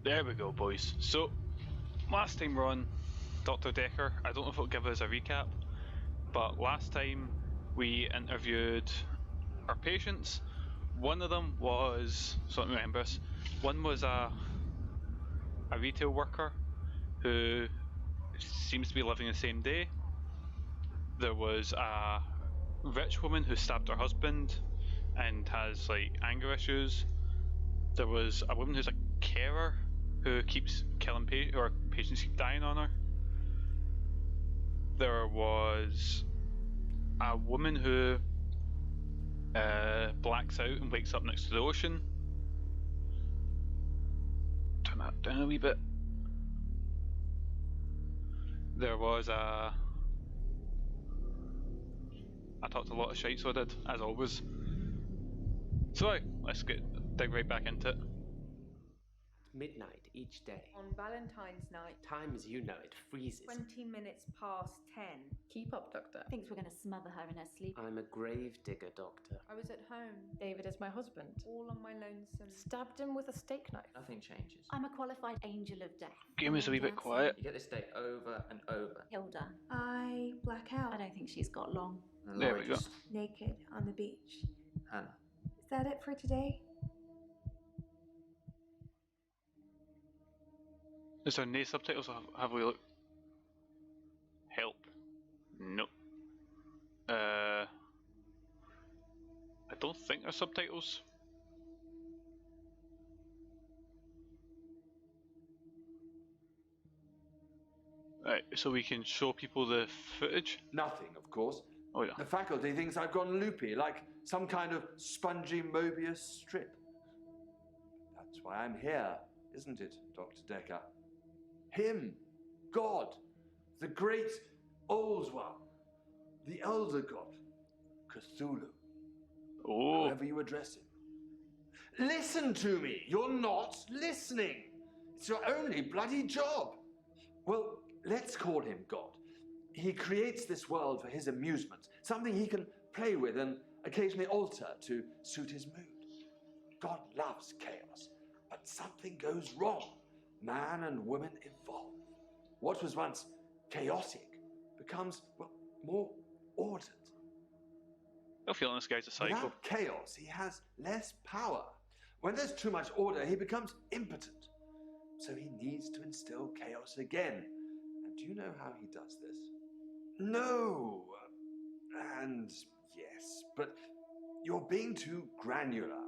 There we go, boys. So, last time we're on Dr. Dekker. I don't know if it'll give us a recap, but last time we interviewed our patients. One of them was, so let me remember this, one was a retail worker who seems to be living the same day. There was a rich woman who stabbed her husband and has like anger issues. There was a woman who's a carer who keeps killing patients keep dying on her. There was a woman who blacks out and wakes up next to the ocean. Turn that down a wee bit. There was I talked a lot of shite, so I did, as always. So let's dig right back into it. Midnight each day. On Valentine's night. Time as you know it freezes. 20 minutes past 10. Keep up, Doctor. Thinks we're going to smother her in her sleep. I'm a grave digger, Doctor. I was at home. David is my husband. All on my lonesome. Stabbed him with a steak knife. Nothing changes. I'm a qualified angel of death. Game is a wee bit quiet. You get this day over and over. Hilda. I black out. I don't think she's got long. And There Laurie we go. just- Naked on the beach. Hannah. Is that it for today? Is there no subtitles? Have we looked? Help. No. I don't think there's subtitles. Right, so we can show people the footage. Nothing, of course. Oh yeah. The faculty thinks I've gone loopy, like some kind of spongy Mobius strip. That's why I'm here, isn't it, Dr. Dekker? Him, God, the great old one, the elder god, Cthulhu, Oh. however you address him. Listen to me! You're not listening! It's your only bloody job! Well, let's call him God. He creates this world for his amusement, something he can play with and occasionally alter to suit his mood. God loves chaos, but something goes wrong. Man and woman evolve. What was once chaotic becomes, well, more ordered. I'm feeling this guy's a psycho. Without chaos, he has less power. When there's too much order, he becomes impotent. So he needs to instill chaos again. And do you know how he does this? No. And yes, but you're being too granular.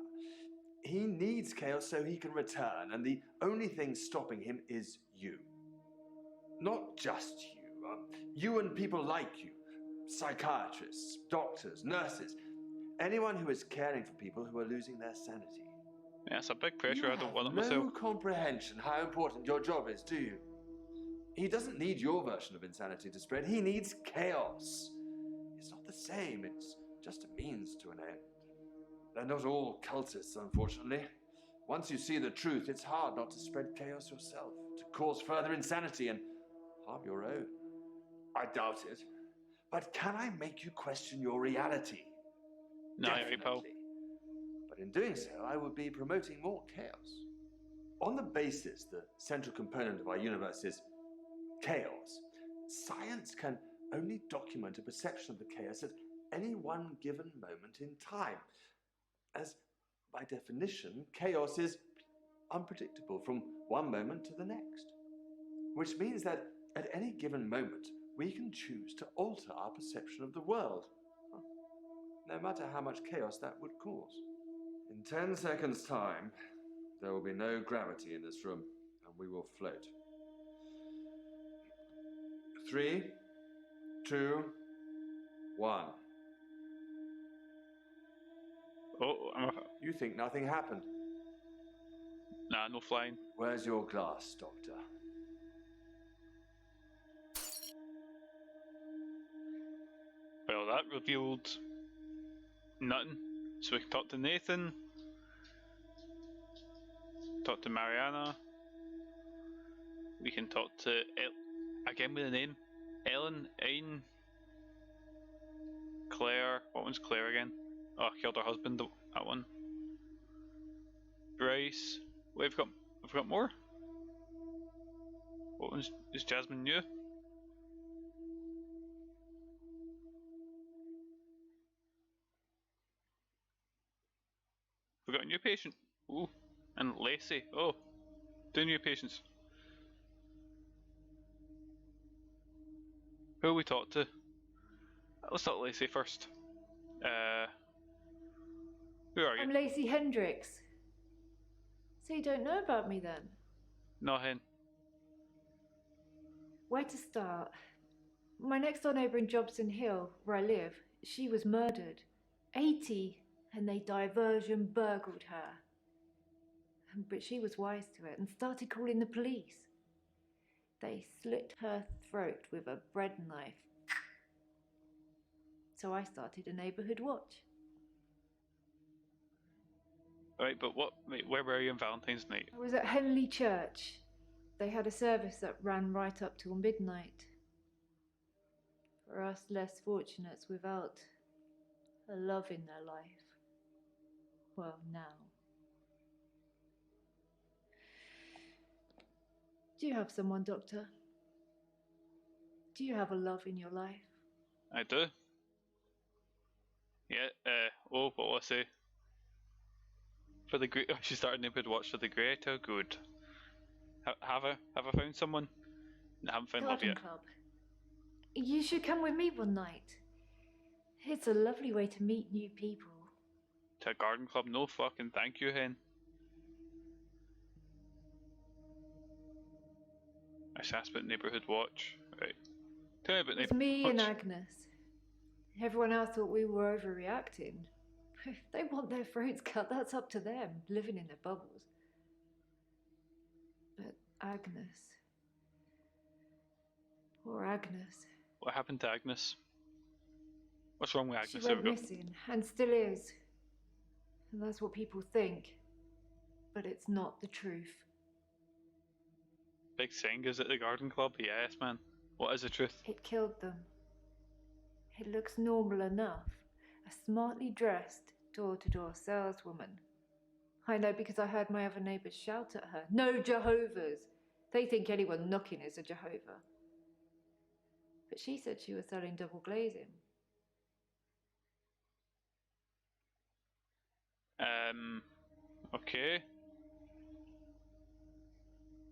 He needs chaos so he can return, and the only thing stopping him is you. Not just you. You and people like you. Psychiatrists, doctors, nurses. Anyone who is caring for people who are losing their sanity. Yeah, it's a big pressure. You I don't want it have myself. no comprehension how important your job is, do you? He doesn't need your version of insanity to spread. He needs chaos. It's not the same. It's just a means to an end. They're not all cultists, unfortunately. Once you see the truth, it's hard not to spread chaos yourself, to cause further insanity and harm your own. I doubt it. But can I make you question your reality? No, you're right, pal. Definitely. But in doing so, I would be promoting more chaos. On the basis the central component of our universe is chaos, science can only document a perception of the chaos at any one given moment in time. As, by definition, chaos is unpredictable from one moment to the next. Which means that at any given moment, we can choose to alter our perception of the world, no matter how much chaos that would cause. In 10 seconds' time, there will be no gravity in this room, and we will float. 3, 2, 1. Oh, You think nothing happened? nah, no flying. Where's your glass, Doctor? Well, that revealed nothing. So we can talk to Nathan, talk to Mariana. We can talk to again with a name, Ellen, Ain, Claire. What one's Claire again? Oh, killed her husband. That one. Bryce. We've got more. What ones is Jasmine new? We got a new patient. Ooh, and Lacey. Oh, two new patients. Who will we talk to? Let's talk to Lacey first. Who are you? I'm Lacey Hendricks. So you don't know about me then? No, hen. Where to start? My next door neighbour in Jobson Hill, where I live, she was murdered. 80, and they diversion burgled her. But she was wise to it and started calling the police. They slit her throat with a bread knife. So I started a neighbourhood watch. Right, but what? Wait, where were you on Valentine's night? I was at Henley Church. They had a service that ran right up till midnight. For us less fortunates without a love in their life. Well, now. Do you have someone, Doctor? Do you have a love in your life? I do. Yeah, oh, what will I say? For the great, she started neighborhood watch for the greater good. Have I found someone? I haven't found love Garden yet. Club. You should come with me one night. It's a lovely way to meet new people. To a garden club? No fucking thank you, hen. I asked about neighborhood watch. Right. Tell me about It was neighborhood me watch. and Agnes. Everyone else thought we were overreacting. If they want their throats cut, that's up to them, living in their bubbles. But Agnes. Poor Agnes. What happened to Agnes? What's wrong with Agnes? She There went we go. missing, and still is. And that's what people think. But it's not the truth. Big singers at the garden club? Yes, man. What is the truth? It killed them. It looks normal enough. A smartly dressed, door-to-door saleswoman. I know because I heard my other neighbours shout at her. No Jehovah's! They think anyone knocking is a Jehovah. But she said she was selling double glazing. Okay.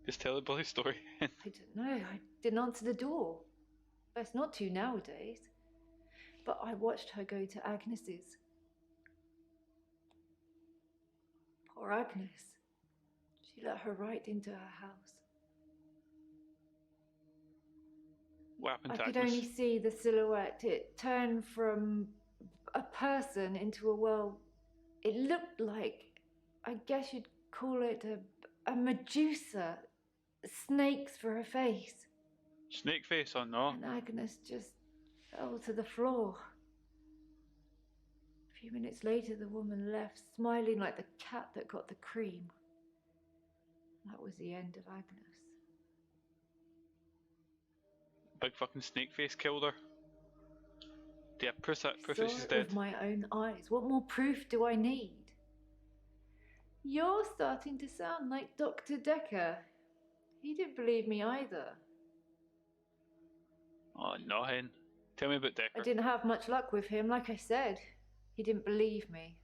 Just tell the bloody story. I don't know. I didn't answer the door. Best not to nowadays. But I watched her go to Agnes's. Poor Agnes. She let her right into her house. What happened I to could Agnes? only see the silhouette. It turned from a person into a, well, it looked like, I guess you'd call it a Medusa. Snakes for her face. Snake face or no? And Agnes just fell to the floor. A few minutes later, the woman left, smiling like the cat that got the cream. That was the end of Agnes. Big fucking snake face killed her. Do you have proof that I saw she's it dead? with my own eyes. What more proof do I need? You're starting to sound like Dr. Dekker. He didn't believe me either. Oh no, hen. Tell me about I Dekker. didn't have much luck with him, like I said. He didn't believe me.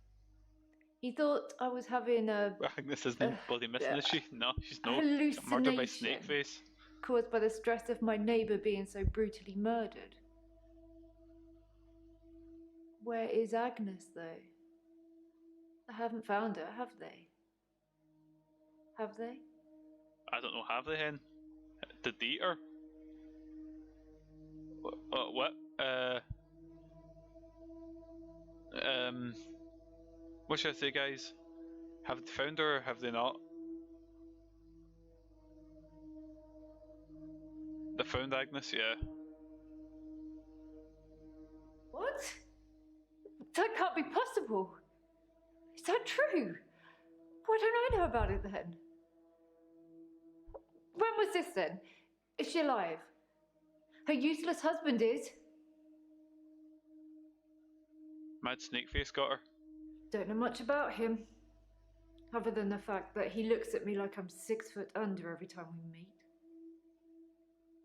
He thought I was having a Agnes isn't bloody missing, is she? No, she's not. Murdered by hallucination snake face. caused by the stress of my neighbour being so brutally murdered. Where is Agnes, though? I haven't found her, have they? Have they? I don't know, have they, hen? Did they eat her? What? What should I say, guys? Have they found her or have they not? They found Agnes, yeah. What? That can't be possible. Is that true? Why don't I know about it then? When was this then? Is she alive? Her useless husband is? Mad snake face got her. Don't know much about him. Other than the fact that he looks at me like I'm 6 foot under every time we meet.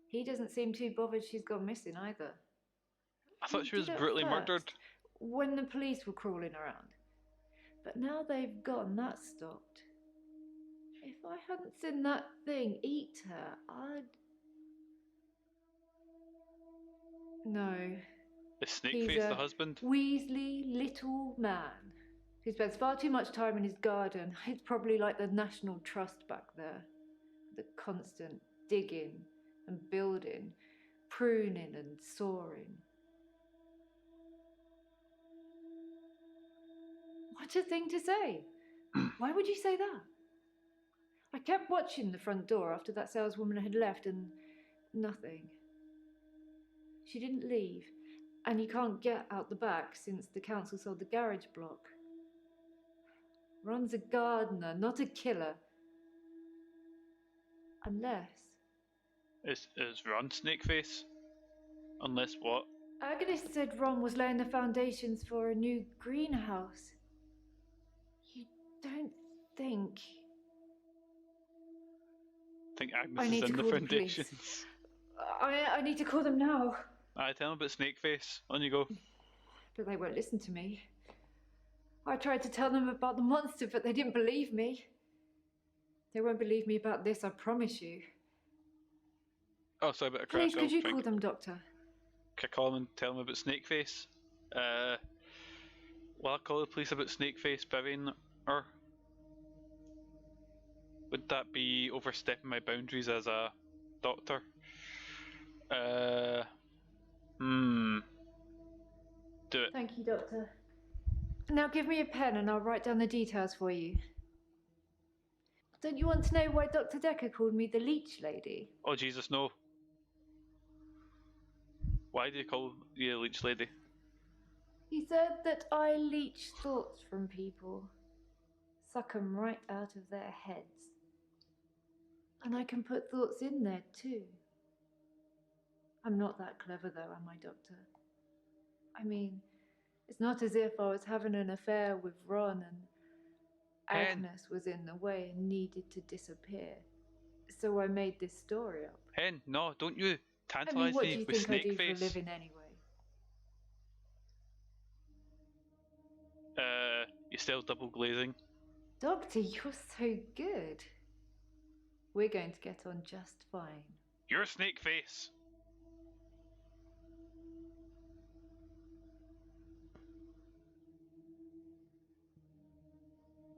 He doesn't seem too bothered she's gone missing either. I thought He she was did at brutally first, murdered. when the police were crawling around. But now they've gotten that stopped. If I hadn't seen that thing eat her, I'd... No. Is He's Snakeface a the husband? Weasley little man. He spends far too much time in his garden. It's probably like the National Trust back there. The constant digging and building, pruning and sawing. What a thing to say! Why would you say that? I kept watching the front door after that saleswoman had left and nothing. She didn't leave, and you can't get out the back since the council sold the garage block. Ron's a gardener, not a killer. Unless... Is Ron Snakeface? Unless what? Agnes said Ron was laying the foundations for a new greenhouse. You don't think... I think I Agnes need is to in the call the police. foundations. I need to call them now. I tell him about Snakeface. On you go. But they won't listen to me. I tried to tell them about the monster, but they didn't believe me. They won't believe me about this, I promise you. Oh, sorry about a crash. Please, could you call them, Doctor? Can I call him and tell him about Snakeface? Will I call the police about Snakeface burying her? Would that be overstepping my boundaries as a doctor? Do it. Thank you, Doctor. Now give me a pen and I'll write down the details for you. Don't you want to know why Dr. Dekker called me the leech lady? Oh Jesus, no. Why do you call you a leech lady? He said that I leech thoughts from people. Suck 'em right out of their heads. And I can put thoughts in there too. I'm not that clever though, am I, Doctor? I mean, it's not as if I was having an affair with Ron and Agnes was in the way and needed to disappear. So I made this story up. Hen, no, don't you I mean, tantalise what do me you with think I do for a Snakeface. living anyway? You sell double glazing. Doctor, you're so good. We're going to get on just fine. You're Snakeface.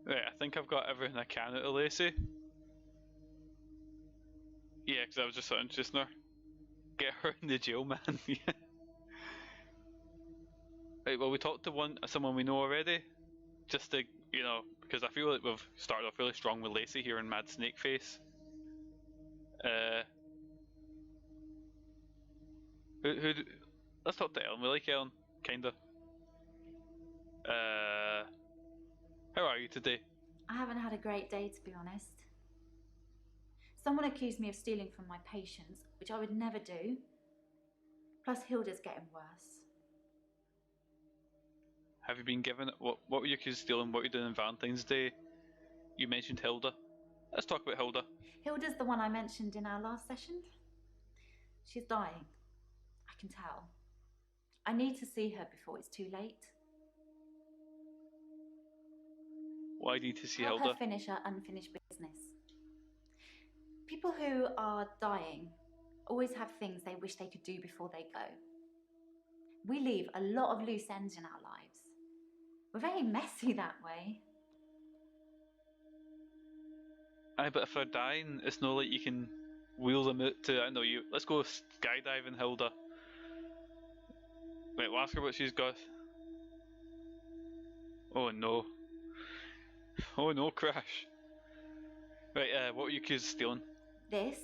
Right, I think I've got everything I can out of Lacey. Yeah, because I was just sort of just now. Get her in the jail, man. Yeah. Right, well, we talked to someone we know already. Just to, because I feel like we've started off really strong with Lacey here in Mad Snakeface. Let's talk to Ellen. We like Ellen, kinda. How are you today? I haven't had a great day, to be honest. Someone accused me of stealing from my patients, which I would never do. Plus, Hilda's getting worse. Have you been given what were you accused of stealing? What were you doing on Valentine's Day? You mentioned Hilda. Let's talk about Hilda. Hilda's the one I mentioned in our last session. She's dying. I can tell. I need to see her before it's too late. Why do you need to see Help Hilda? her finish her unfinished business. People who are dying always have things they wish they could do before they go. We leave a lot of loose ends in our lives. We're very messy that way. Aye, but if they're dying, it's not like you can wheel them out to, I know you, let's go skydiving, Hilda. Wait, we'll ask her what she's got. Oh no. Oh no, crash. Right, what were you accused of stealing? This?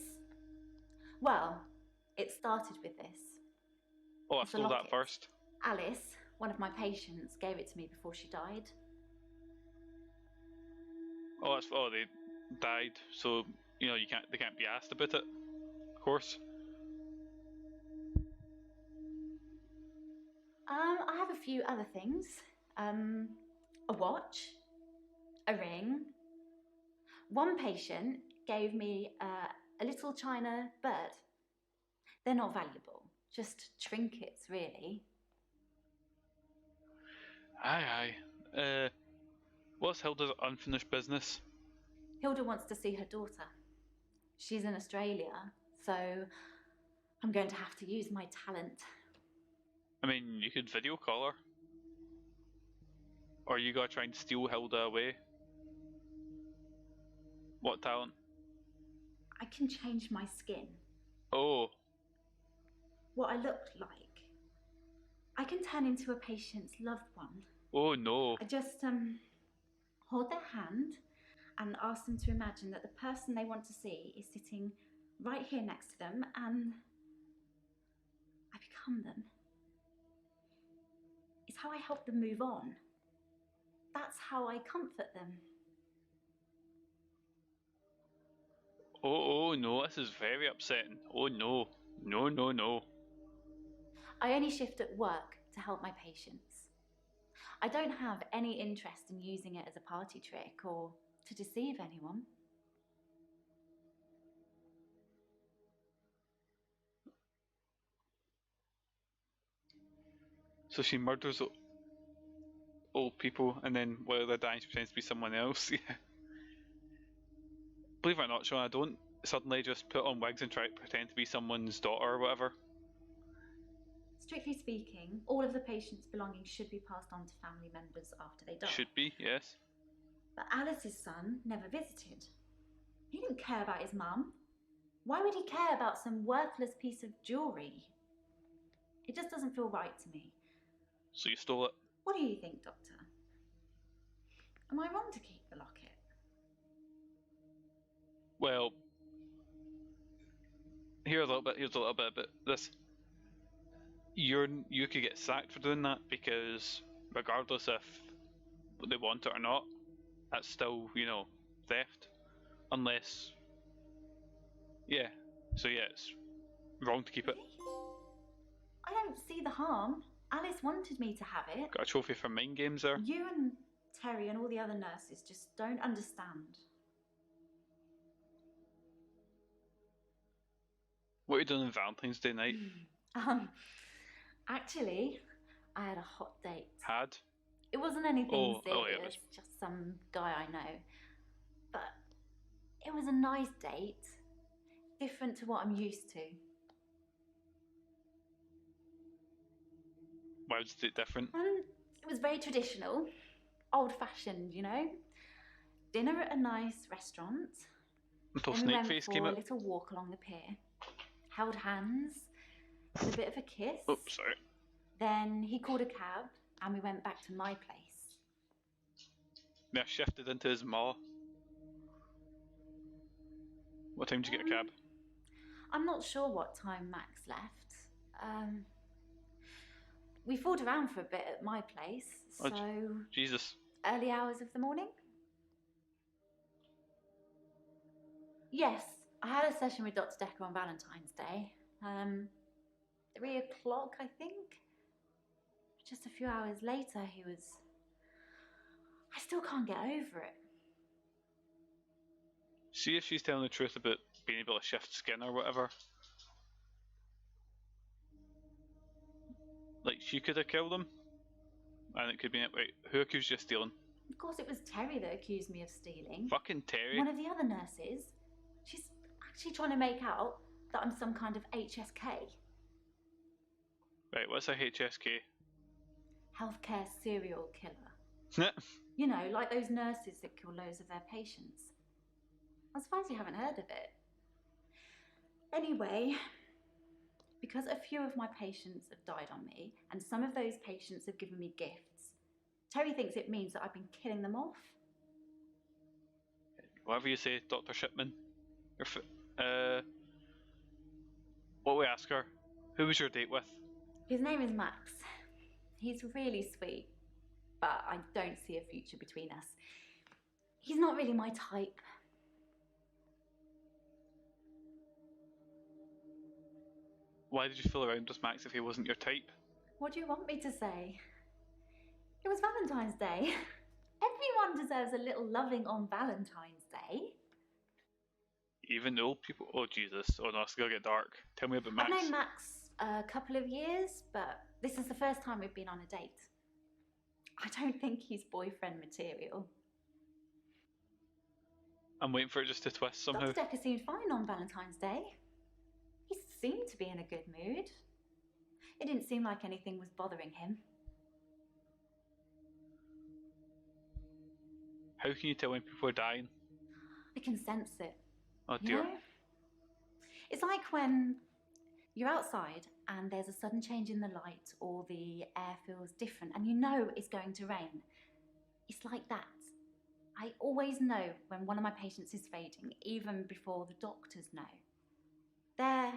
Well, it started with this. Oh, I It's a stole that locket. first. Alice, one of my patients, gave it to me before she died. Oh, they died, so, they can't be asked about it. Of course. I have a few other things. A watch, a ring. One patient gave me a little china bird. They're not valuable, just trinkets, really. Aye. What's Hilda's unfinished business? Hilda wants to see her daughter. She's in Australia, so I'm going to have to use my talent. I mean, you could video call her. Or you gotta try and steal Hilda away. What talent? I can change my skin, Oh, what I look like. I can turn into a patient's loved one. oh no. I just hold their hand and ask them to imagine that the person they want to see is sitting right here next to them, and I become them. It's how I help them move on. That's how I comfort them. Oh no, this is very upsetting. Oh no. No. I only shift at work to help my patients. I don't have any interest in using it as a party trick or to deceive anyone. So she murders old people and then while they're dying she pretends to be someone else. Yeah. Believe it or not, Sean, I don't suddenly just put on wigs and try to pretend to be someone's daughter or whatever. Strictly speaking, all of the patient's belongings should be passed on to family members after they die. Should be, yes. But Alice's son never visited. He didn't care about his mum. Why would he care about some worthless piece of jewellery? It just doesn't feel right to me. So you stole it? What do you think, Doctor? Am I wrong to keep the locket? Well, here's a little bit about this. You could get sacked for doing that because regardless if they want it or not, that's still, theft. Unless, yeah. So yeah, it's wrong to keep it. I don't see the harm. Alice wanted me to have it. Got a trophy for mind games there. You and Terry and all the other nurses just don't understand. What are you doing on Valentine's Day night? Actually, I had a hot date. Had? It wasn't anything Oh, serious, yeah, it was- just some guy I know. But it was a nice date, different to what I'm used to. Why was it different? It was very traditional, old-fashioned, Dinner at a nice restaurant. Until Then we went Snakeface for came a up. little walk along the pier, held hands, had a bit of a kiss. Oops, sorry. Then he called a cab, and we went back to my place. Then I shifted into his maw. What time did you get a cab? I'm not sure what time Max left. We fooled around for a bit at my place, Oh, so Jesus. early hours of the morning. Yes, I had a session with Dr. Dekker on Valentine's Day. 3 o'clock, I think. Just a few hours later, I still can't get over it. See if she's telling the truth about being able to shift skin or whatever. Like, she could have killed him. And it could be, wait, who accused you of stealing? Of course, it was Terry that accused me of stealing. Fucking Terry. One of the other nurses. She's actually trying to make out that I'm some kind of HSK. Right, what's a HSK? Healthcare serial killer. Like those nurses that kill loads of their patients. I'm surprised you haven't heard of it. Anyway, because a few of my patients have died on me, and some of those patients have given me gifts, Terry thinks it means that I've been killing them off. Whatever you say, Dr. Shipman. What we ask her? Who was your date with? His name is Max. He's really sweet, but I don't see a future between us. He's not really my type. Why did you fool around with Max if he wasn't your type? What do you want me to say? It was Valentine's Day. Everyone deserves a little loving on Valentine's Day. Even old people? Oh, Jesus. Oh, no, it's going to get dark. Tell me about Max. I've known Max a couple of years, but this is the first time we've been on a date. I don't think he's boyfriend material. I'm waiting for it just to twist somehow. Dr. Dekker seemed fine on Valentine's Day. He seemed to be in a good mood. It didn't seem like anything was bothering him. How can you tell when people are dying? I can sense it. Oh, You dear. know? It's like when you're outside and there's a sudden change in the light or the air feels different and you know it's going to rain. It's like that. I always know when one of my patients is fading, even before the doctors know. Their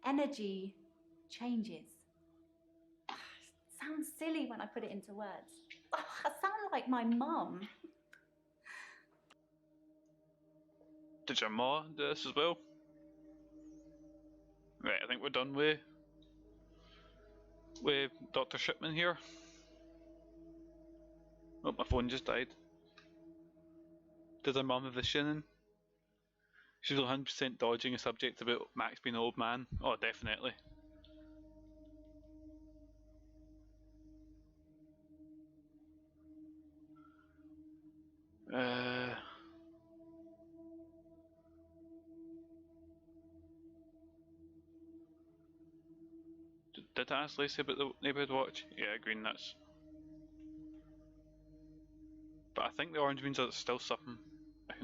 energy changes. It sounds silly when I put it into words. I sound like my mum. Did your ma do this as well? Right, I think we're done with Dr. Shipman here. Oh, my phone just died. Did her mum have the shinning? She's 100% dodging a subject about Max being an old man. Oh, definitely. Did I ask Lacey about the neighbourhood watch? Yeah, green nuts. But I think the orange means that it's still something I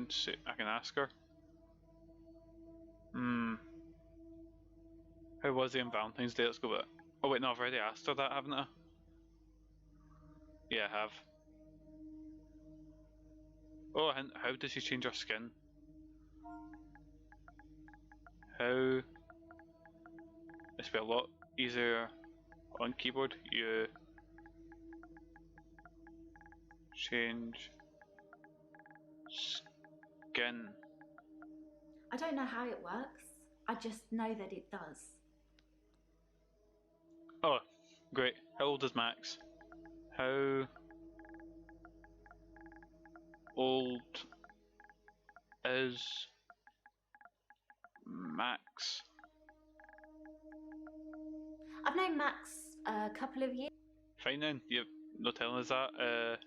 can ask her. How was he on Valentine's Day? Let's go with it. Oh wait, no, I've already asked her that, haven't I? Yeah, I have. Oh, and how does she change her skin? How? It's be a lot easier on keyboard. You change skin. I don't know how it works. I just know that it does. Oh, great. How old is Max? How old is Max? I've known Max a couple of years. Fine then, you're not telling us that.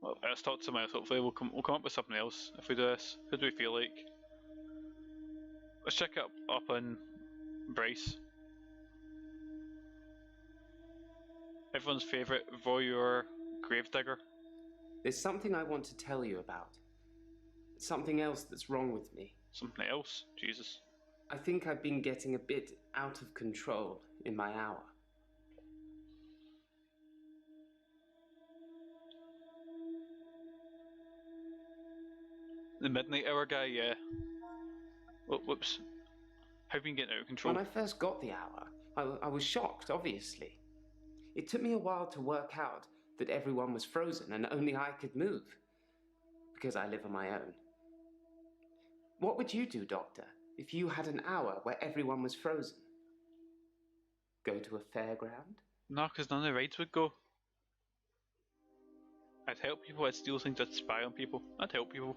Well, let's talk to someone else. Hopefully we'll come up with something else if we do this. Who do we feel like? Let's check it up on Bryce. Everyone's favourite voyeur gravedigger. There's something I want to tell you about. Something else that's wrong with me. Something else? Jesus. I think I've been getting a bit out of control in my hour. The midnight hour guy, yeah. Oh, whoops. How have you been getting out of control? When I first got the hour, I was shocked, obviously. It took me a while to work out that everyone was frozen and only I could move, because I live on my own. What would you do, Doctor, if you had an hour where everyone was frozen? Go to a fairground? No, because none of the rides would go. I'd help people, I'd steal things, I'd spy on people. I'd help people.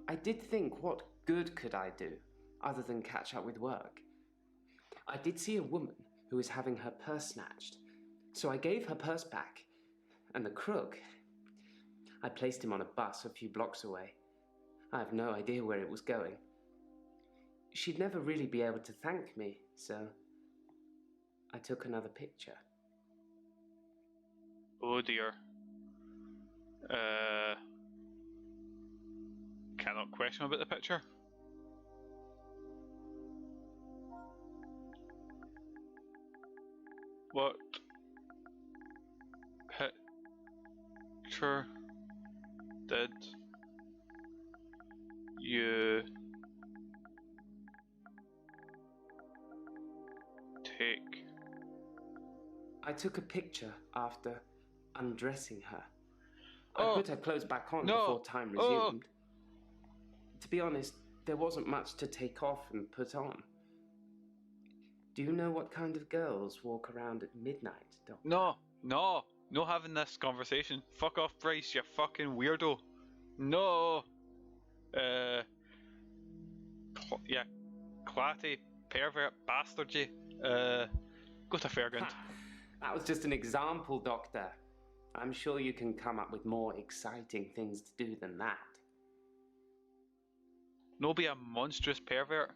I did think, what good could I do, other than catch up with work? I did see a woman who was having her purse snatched, so I gave her purse back, and the crook, I placed him on a bus a few blocks away. I have no idea where it was going. She'd never really be able to thank me, so I took another picture. Oh dear. Cannot question about the picture. What picture did you take? I took a picture after undressing her. Oh, I put her clothes back on no. before time Oh. resumed. To be honest, there wasn't much to take off and put on. Do you know what kind of girls walk around at midnight, Doctor? No, no, No having this conversation. Fuck off, Bryce, you fucking weirdo. No. Yeah, clatty, pervert, bastard, you. Go to Fairground. Ha, that was just an example, Doctor. I'm sure you can come up with more exciting things to do than that. No be a monstrous pervert.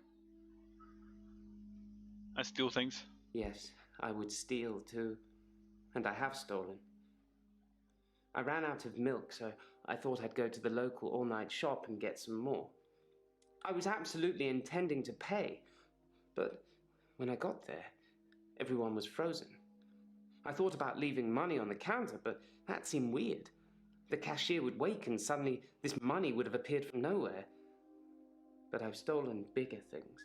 I steal things. Yes, I would steal too. And I have stolen. I ran out of milk, so I thought I'd go to the local all-night shop and get some more. I was absolutely intending to pay, but when I got there, everyone was frozen. I thought about leaving money on the counter, but that seemed weird. The cashier would wake and suddenly this money would have appeared from nowhere. But I've stolen bigger things.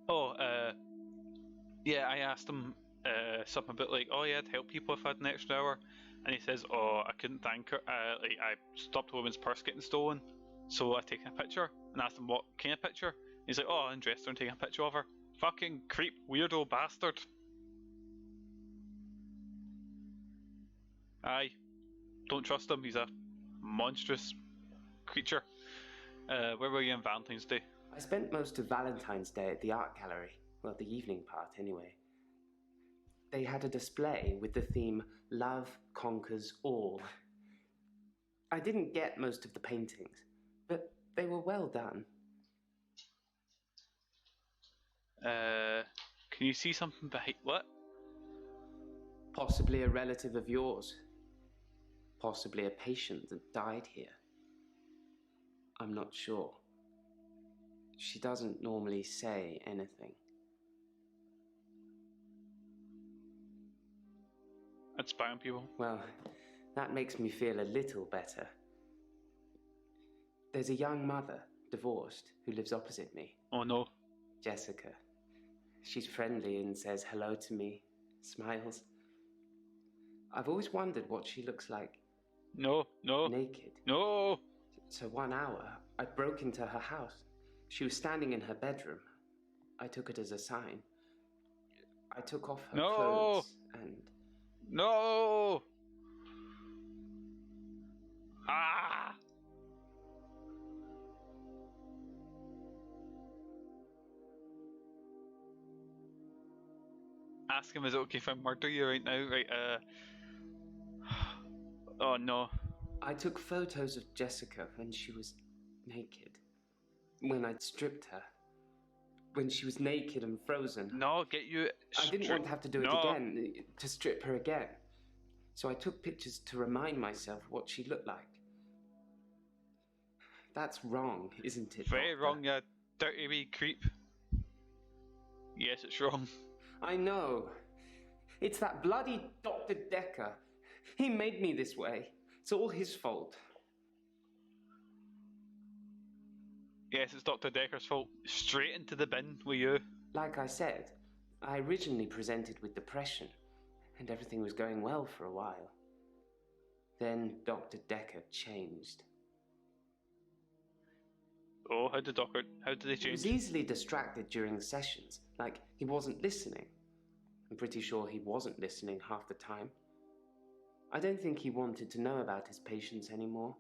Oh, yeah, I asked him something about like, oh yeah, I'd help people if I had an extra hour, and he says, oh, I couldn't thank her. Like I stopped a woman's purse getting stolen, so I taken a picture and asked him what kind of picture. He's like, oh, I undressed her and taking a picture of her. Fucking creep, weirdo bastard. Aye, don't trust him. He's a monstrous creature. Where were you on Valentine's Day? I spent most of Valentine's Day at the art gallery. Well, the evening part, anyway. They had a display with the theme Love Conquers All. I didn't get most of the paintings, but they were well done. Can you see something behind what? Possibly a relative of yours. Possibly a patient that died here. I'm not sure. She doesn't normally say anything. I'd spy on people. Well, that makes me feel a little better. There's a young mother, divorced, who lives opposite me. Oh no. Jessica. She's friendly and says hello to me, smiles. I've always wondered what she looks like. No, no. Naked. No! So 1 hour, I broke into her house. She was standing in her bedroom. I took it as a sign. I took off her No! clothes and... No! Ah! Ask him, is it okay if I murder you right now? Right, Oh no. I took photos of Jessica when she was naked. When I'd stripped her. When she was naked and frozen. No, get you. I didn't want to have to do it No. again, to strip her again. So I took pictures to remind myself what she looked like. That's wrong, isn't it? Very Doctor? wrong, you dirty wee creep. Yes, it's wrong. I know. It's that bloody Dr. Dekker. He made me this way. It's all his fault. Yes, it's Dr. Dekker's fault. Straight into the bin with you. Like I said, I originally presented with depression, and everything was going well for a while. Then Dr. Dekker changed. Oh, how did they He was change? easily distracted during sessions, like he wasn't listening. I'm pretty sure he wasn't listening half the time. I don't think he wanted to know about his patients anymore.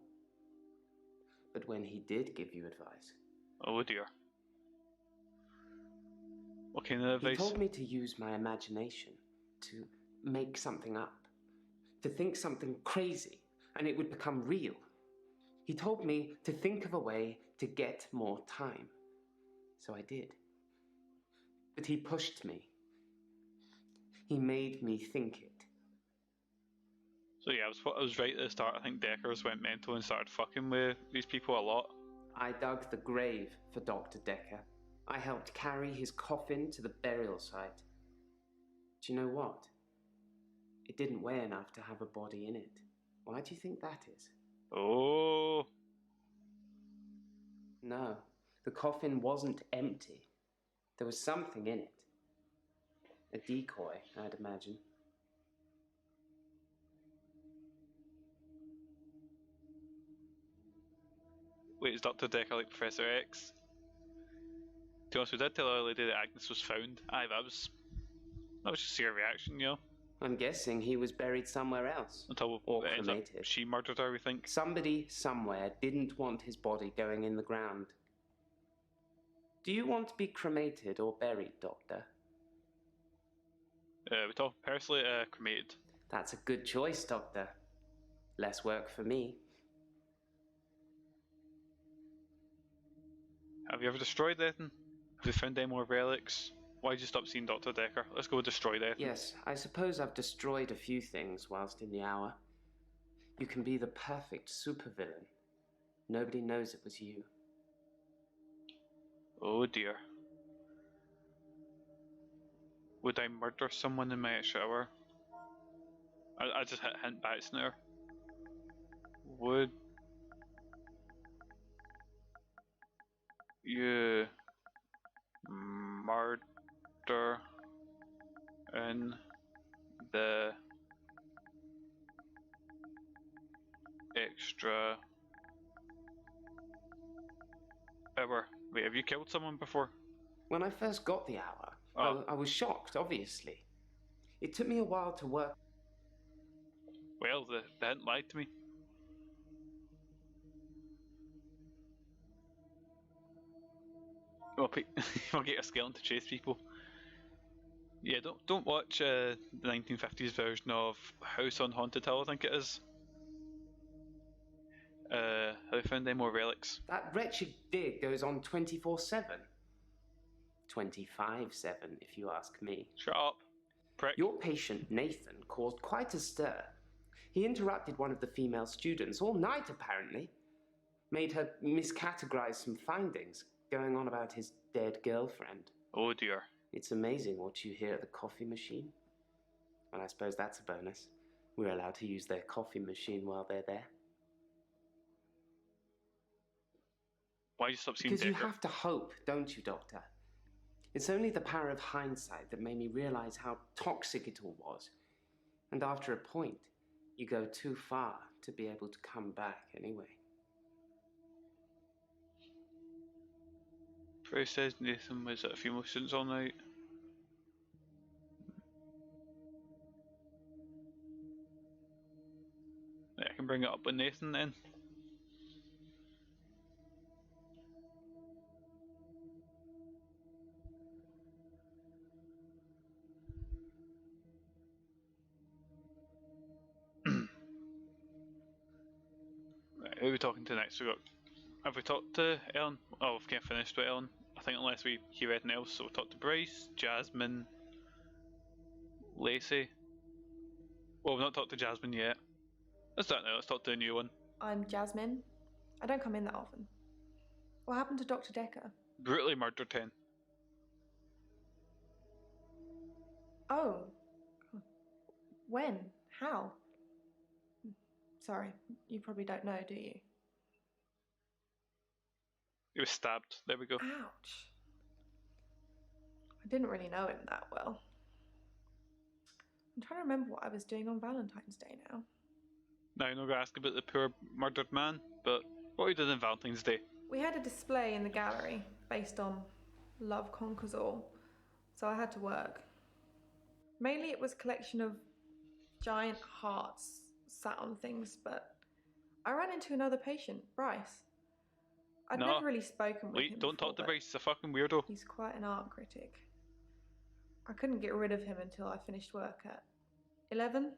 But when he did give you advice... Oh dear. What kind of He advice? told me to use my imagination, to make something up, to think something crazy, and it would become real. He told me to think of a way to get more time. So I did. But he pushed me. He made me think it. So yeah, I was right at the start. I think Dekkers went mental and started fucking with these people a lot. I dug the grave for Dr. Dekker. I helped carry his coffin to the burial site. Do you know what? It didn't weigh enough to have a body in it. Why do you think that is? Oh. No, the coffin wasn't empty. There was something in it. A decoy, I'd imagine. Wait, is Dr. Dekker like Professor X? To be honest, we did tell our lady that Agnes was found. Aye, that was That was just your reaction, you know. I'm guessing he was buried somewhere else. Until Or it ends up cremated. she murdered her, we think. Somebody somewhere didn't want his body going in the ground. Do you want to be cremated or buried, Doctor? We talk personally, cremated. That's a good choice, Doctor. Less work for me. Have you ever destroyed anything? Have you found any more relics? Why'd you stop seeing Dr. Dekker? Let's go with destroyed anything. Yes, I suppose I've destroyed a few things whilst in the hour. You can be the perfect supervillain. Nobody knows it was you. Oh dear. Would I murder someone in my shower? I just hint back snare. Would you murder in the extra hour? Wait, have you killed someone before? When I first got the hour, Oh. I was shocked, obviously. It took me a while to work. Well, they hadn't lied to me. I'll get a skeleton to chase people. Yeah, don't watch the 1950s version of House on Haunted Hill, I think it is. Have you found any more relics? That wretched dig goes on 24/7. 25/7, if you ask me. Shut up, prick. Your patient, Nathan, caused quite a stir. He interrupted one of the female students all night, apparently. Made her miscategorize some findings, going on about his dead girlfriend. Oh dear. It's amazing what you hear at the coffee machine. Well, I suppose that's a bonus. We're allowed to use their coffee machine while they're there. Why you stop seeing Because you Dekker? have to hope, don't you, Doctor? It's only the power of hindsight that made me realize how toxic it all was. And after a point, you go too far to be able to come back anyway. Prue says Nathan was at a female students all night. Yeah, I can bring it up with Nathan then. Right, who are we talking to next? Have we talked to Ellen? Oh, we've kind of finished with Ellen. I think unless we hear anything else, so we'll talk to Bryce, Jasmine, Lacey. Well, we've not talked to Jasmine yet. Let's start now, let's talk to a new one. I'm Jasmine. I don't come in that often. What happened to Dr. Dekker? Brutally murdered 10. Oh. When? How? Sorry, you probably don't know, do you? He was stabbed. There we go. Ouch. I didn't really know him that well. I'm trying to remember what I was doing on Valentine's Day now. Now I'm not going to ask about the poor murdered man, but what we did on Valentine's Day. We had a display in the gallery based on Love Conquers All, so I had to work. Mainly it was a collection of giant hearts sat on things, but I ran into another patient, Bryce. I'd No. never really spoken with him Wait, don't before, talk to but Bryce, he's a fucking weirdo. he's quite an art critic. I couldn't get rid of him until I finished work at 11.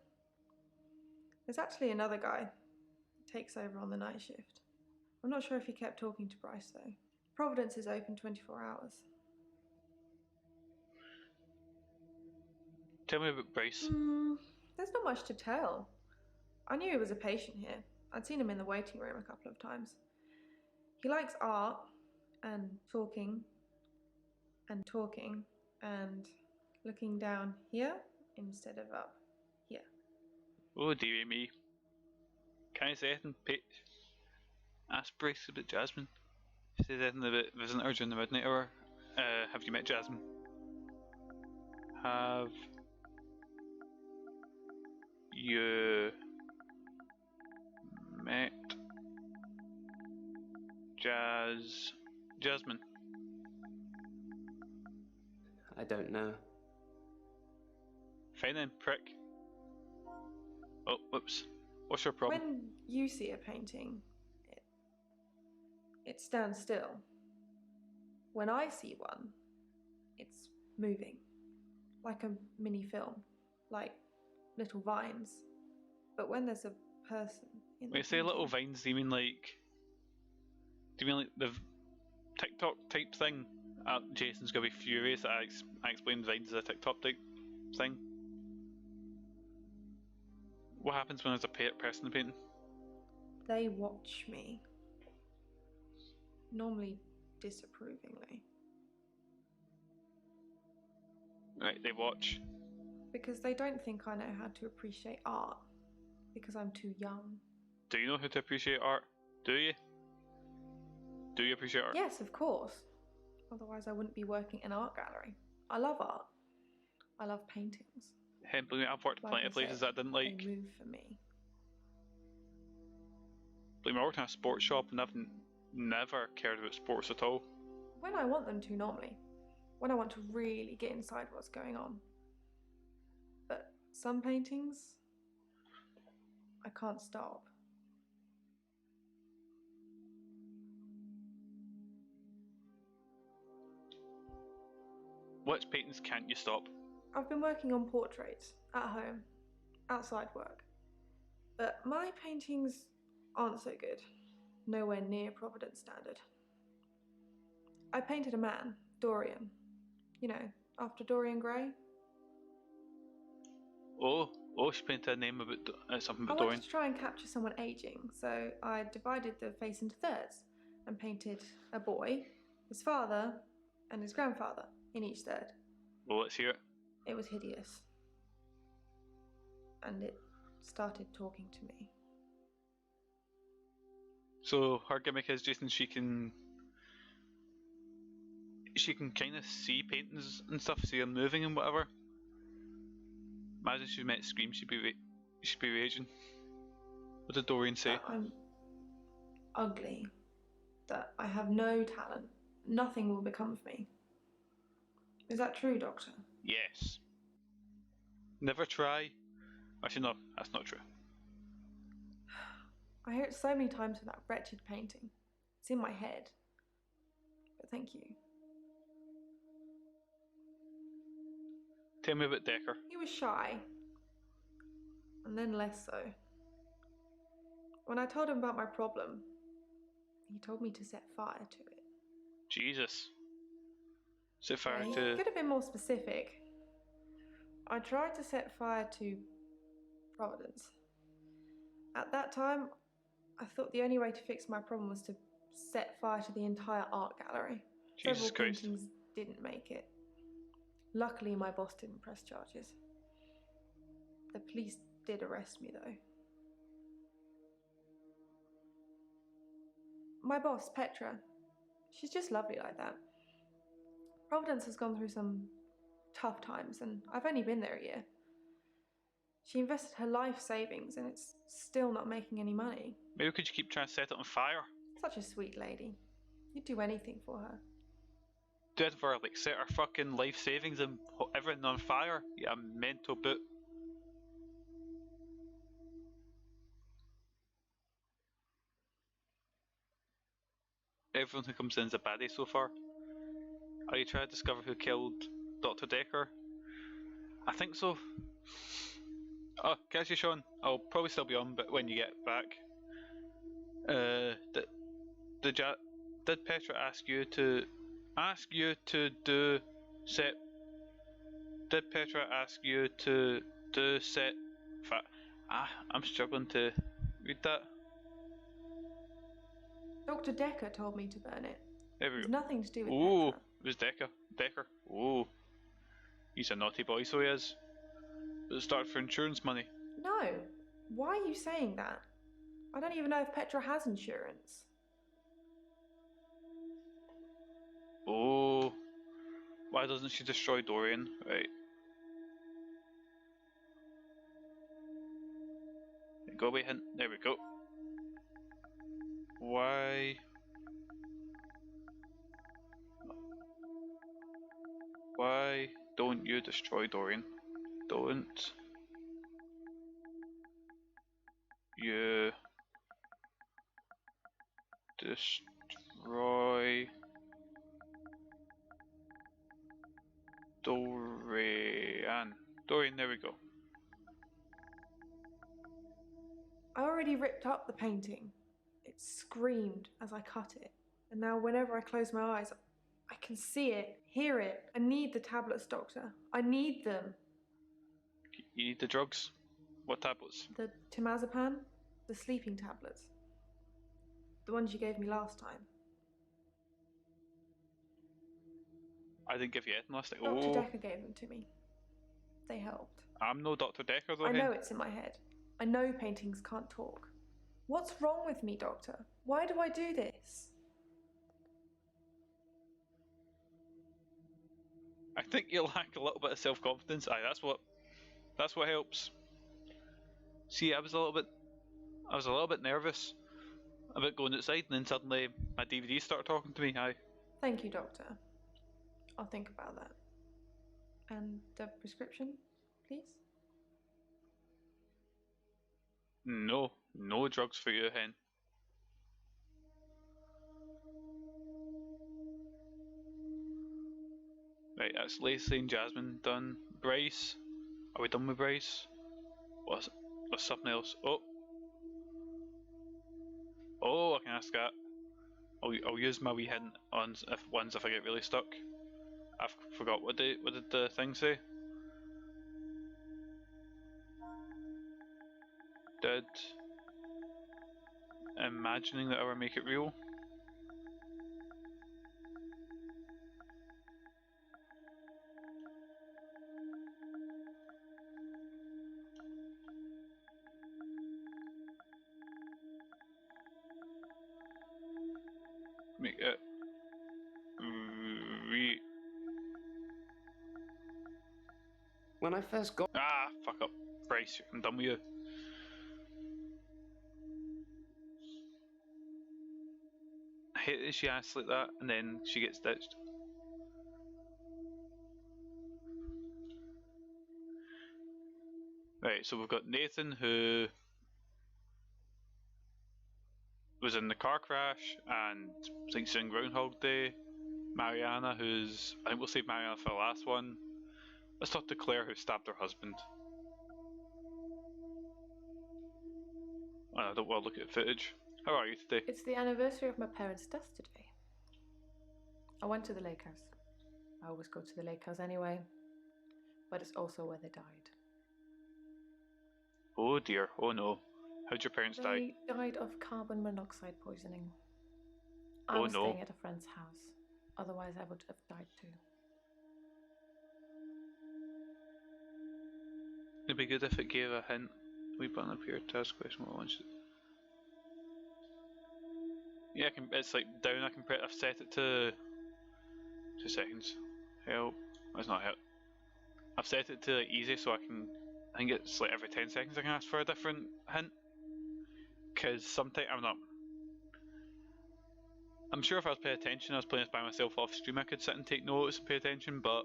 There's actually another guy who takes over on the night shift. I'm not sure if he kept talking to Bryce though. Providence is open 24 hours. Tell me about Bryce. There's not much to tell. I knew he was a patient here. I'd seen him in the waiting room a couple of times. He likes art and talking and looking down here instead of up here. Oh dearie me. Can I say anything? Ask Bryce about Jasmine. If he says anything about visiting her during the midnight hour. Have you met Jasmine? Have you met Jasmine? I don't know. Fine then, prick. Oh, whoops. What's your problem? When you see a painting, it stands still. When I see one, it's moving, like a mini film, like little vines. But when there's a person in the When you say little painting, vines, do you mean like... Do you mean like the TikTok type thing? Jason's gonna be furious that I explained vines as a TikTok type thing. What happens when there's a person in the painting? they watch me, normally disapprovingly, Right, they watch. because they don't think I know how to appreciate art, because I'm too young. Do you know how to appreciate art? Do you? Do you appreciate art? Yes, of course. Otherwise, I wouldn't be working in an art gallery. I love art. I love paintings. Hey, believe me, I've worked Like plenty I of places said, that I didn't like. They move for me. Believe me, I worked in a sports shop and I've never cared about sports at all. When I want them to, normally. When I want to really get inside what's going on. But some paintings, I can't stop. Which paintings can't you stop? I've been working on portraits, at home, outside work. But my paintings aren't so good. Nowhere near Providence standard. I painted a man, Dorian. You know, after Dorian Gray. Oh, she painted a name about something I about wanted Dorian. to try and capture someone aging, so I divided the face into thirds and painted a boy, his father, and his grandfather in each third. Well, let's hear it. It was hideous. And it started talking to me. So her gimmick is Jason. She can kind of see paintings and stuff, see them moving and whatever. Imagine she met Scream, she'd be raging. What did Dorian say? That I'm ugly. That I have no talent. Nothing will become of me. Is that true, Doctor? Yes. Never try. Actually, no, that's not true. I hear it so many times with that wretched painting. It's in my head. But thank you. Tell me about Dekker. He was shy. And then less so. When I told him about my problem, he told me to set fire to it. Jesus. Set fire He to... could have been more specific. I tried to set fire to Providence. At that time, I thought the only way to fix my problem was to set fire to the entire art gallery. Jesus Several Christ. paintings didn't make it. Luckily, my boss didn't press charges. The police did arrest me, though. My boss, Petra, she's just lovely like that. Providence has gone through some tough times, and I've only been there a year. She invested her life savings, and it's still not making any money. Maybe could you keep trying to set it on fire? Such a sweet lady. You'd do anything for her. Did for her, like, set her fucking life savings and put everything on fire? You a mental boot. Everyone who comes in is a baddie so far. Are you trying to discover who killed Dr. Dekker? I think so. Oh, catch you, Sean. I'll probably still be on, but when you get back. Did Petra ask you to do set? Did Petra ask you to do set? I'm struggling to read that. Dr. Dekker told me to burn it. There we It's go. nothing to do with Ooh, Petra. it was Dekker. Ooh, he's a naughty boy, so he is. But it started for insurance money. No. Why are you saying that? I don't even know if Petra has insurance. Oh, why doesn't she destroy Dorian? Right. Go away, hint. There we go. Why don't you destroy Dorian? Don't you destroy Dorian. Dorian, there we go. I already ripped up the painting. It screamed as I cut it. And now whenever I close my eyes, I can see it, hear it. I need the tablets, Doctor. I need them. You need the drugs? What tablets? The temazepam, the sleeping tablets. The ones you gave me last time. I didn't give you anything last time. Dr. Oh, Dekker gave them to me. They helped. I'm no Dr. Dekker though. I Hen. know it's in my head. I know paintings can't talk. What's wrong with me, Doctor? Why do I do this? I think you lack a little bit of self-confidence. Aye, that's what helps. See, I was a little bit nervous about going outside, and then suddenly my DVD started talking to me. Aye. Thank you, Doctor. I'll think about that. And the prescription, please? No drugs for you, Hen. Right, that's Lacey and Jasmine done. Bryce, are we done with Bryce? What's something else? Oh, I can ask that. I'll use my wee hint on if I get really stuck. I've forgot what did the thing say? Did imagining that I would make it real? Make it When I first got fuck up. Bryce, I'm done with you. I hate that she asks like that and then she gets ditched. Right, so we've got Nathan who was in the car crash and thinks in Groundhog Day. Mariana, I think we'll save Mariana for the last one. Let's talk to Claire, who stabbed her husband. I don't want to look at the footage. How are you today? It's the anniversary of my parents' death today. I went to the lake house. I always go to the lake house anyway, but it's also where they died. Oh dear, oh no. How'd your parents die? They died of carbon monoxide poisoning. Oh, I was no. staying at a friend's house. Otherwise, I would have died too. It'd be good if it gave a hint. We button up here to ask question what one should. Yeah, it's like down. I've set it to 2 seconds. Help. That's not help. I've set it to like, easy so I think it's like every 10 seconds I can ask for a different hint. Cause sometimes I'm sure if I was paying attention, I was playing this by myself off stream, I could sit and take notes and pay attention, but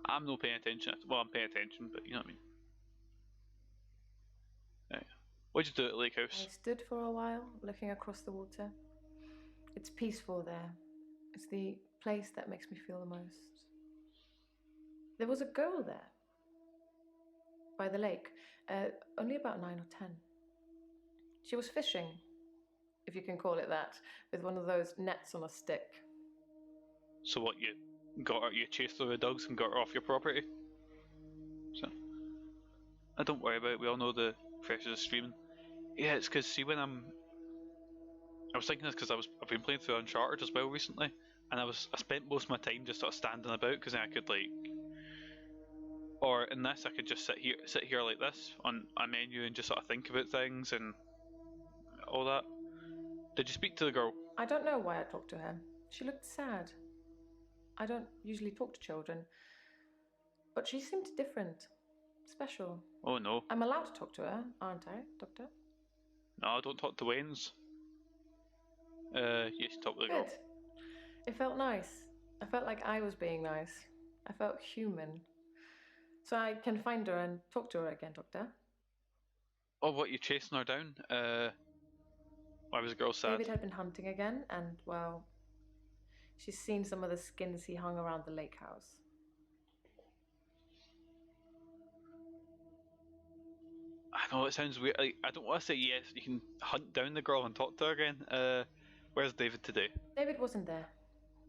I'm not paying attention. Well, I'm paying attention, but you know what I mean. Right. What'd you do at the lake house? I stood for a while, looking across the water. It's peaceful there. It's the place that makes me feel the most. There was a girl there, by the lake, only about 9 or 10. She was fishing, if you can call it that, with one of those nets on a stick. So what, you chased her with dogs and got her off your property? So, don't worry about it, we all know the pressures of streaming. Yeah, it's because, see, I was thinking this because I've been playing through Uncharted as well recently, and I spent most of my time just sort of standing about, because then I could or in this I could just sit here like this on a menu and just sort of think about things and all that. Did you speak to the girl? I don't know why I talked to her. She looked sad. I don't usually talk to children, but she seemed different, special. Oh no. I'm allowed to talk to her, aren't I, Doctor? No, don't talk to Wayne's. Yes, talk to the girl. Good. It felt nice. I felt like I was being nice. I felt human. So I can find her and talk to her again, Doctor. Oh, what, you chasing her down? Why was the girl sad? David had been hunting again, and, well, she's seen some of the skins he hung around the lake house. I know it sounds weird. Like, I don't want to say yes. You can hunt down the girl and talk to her again. Where's David today? David wasn't there.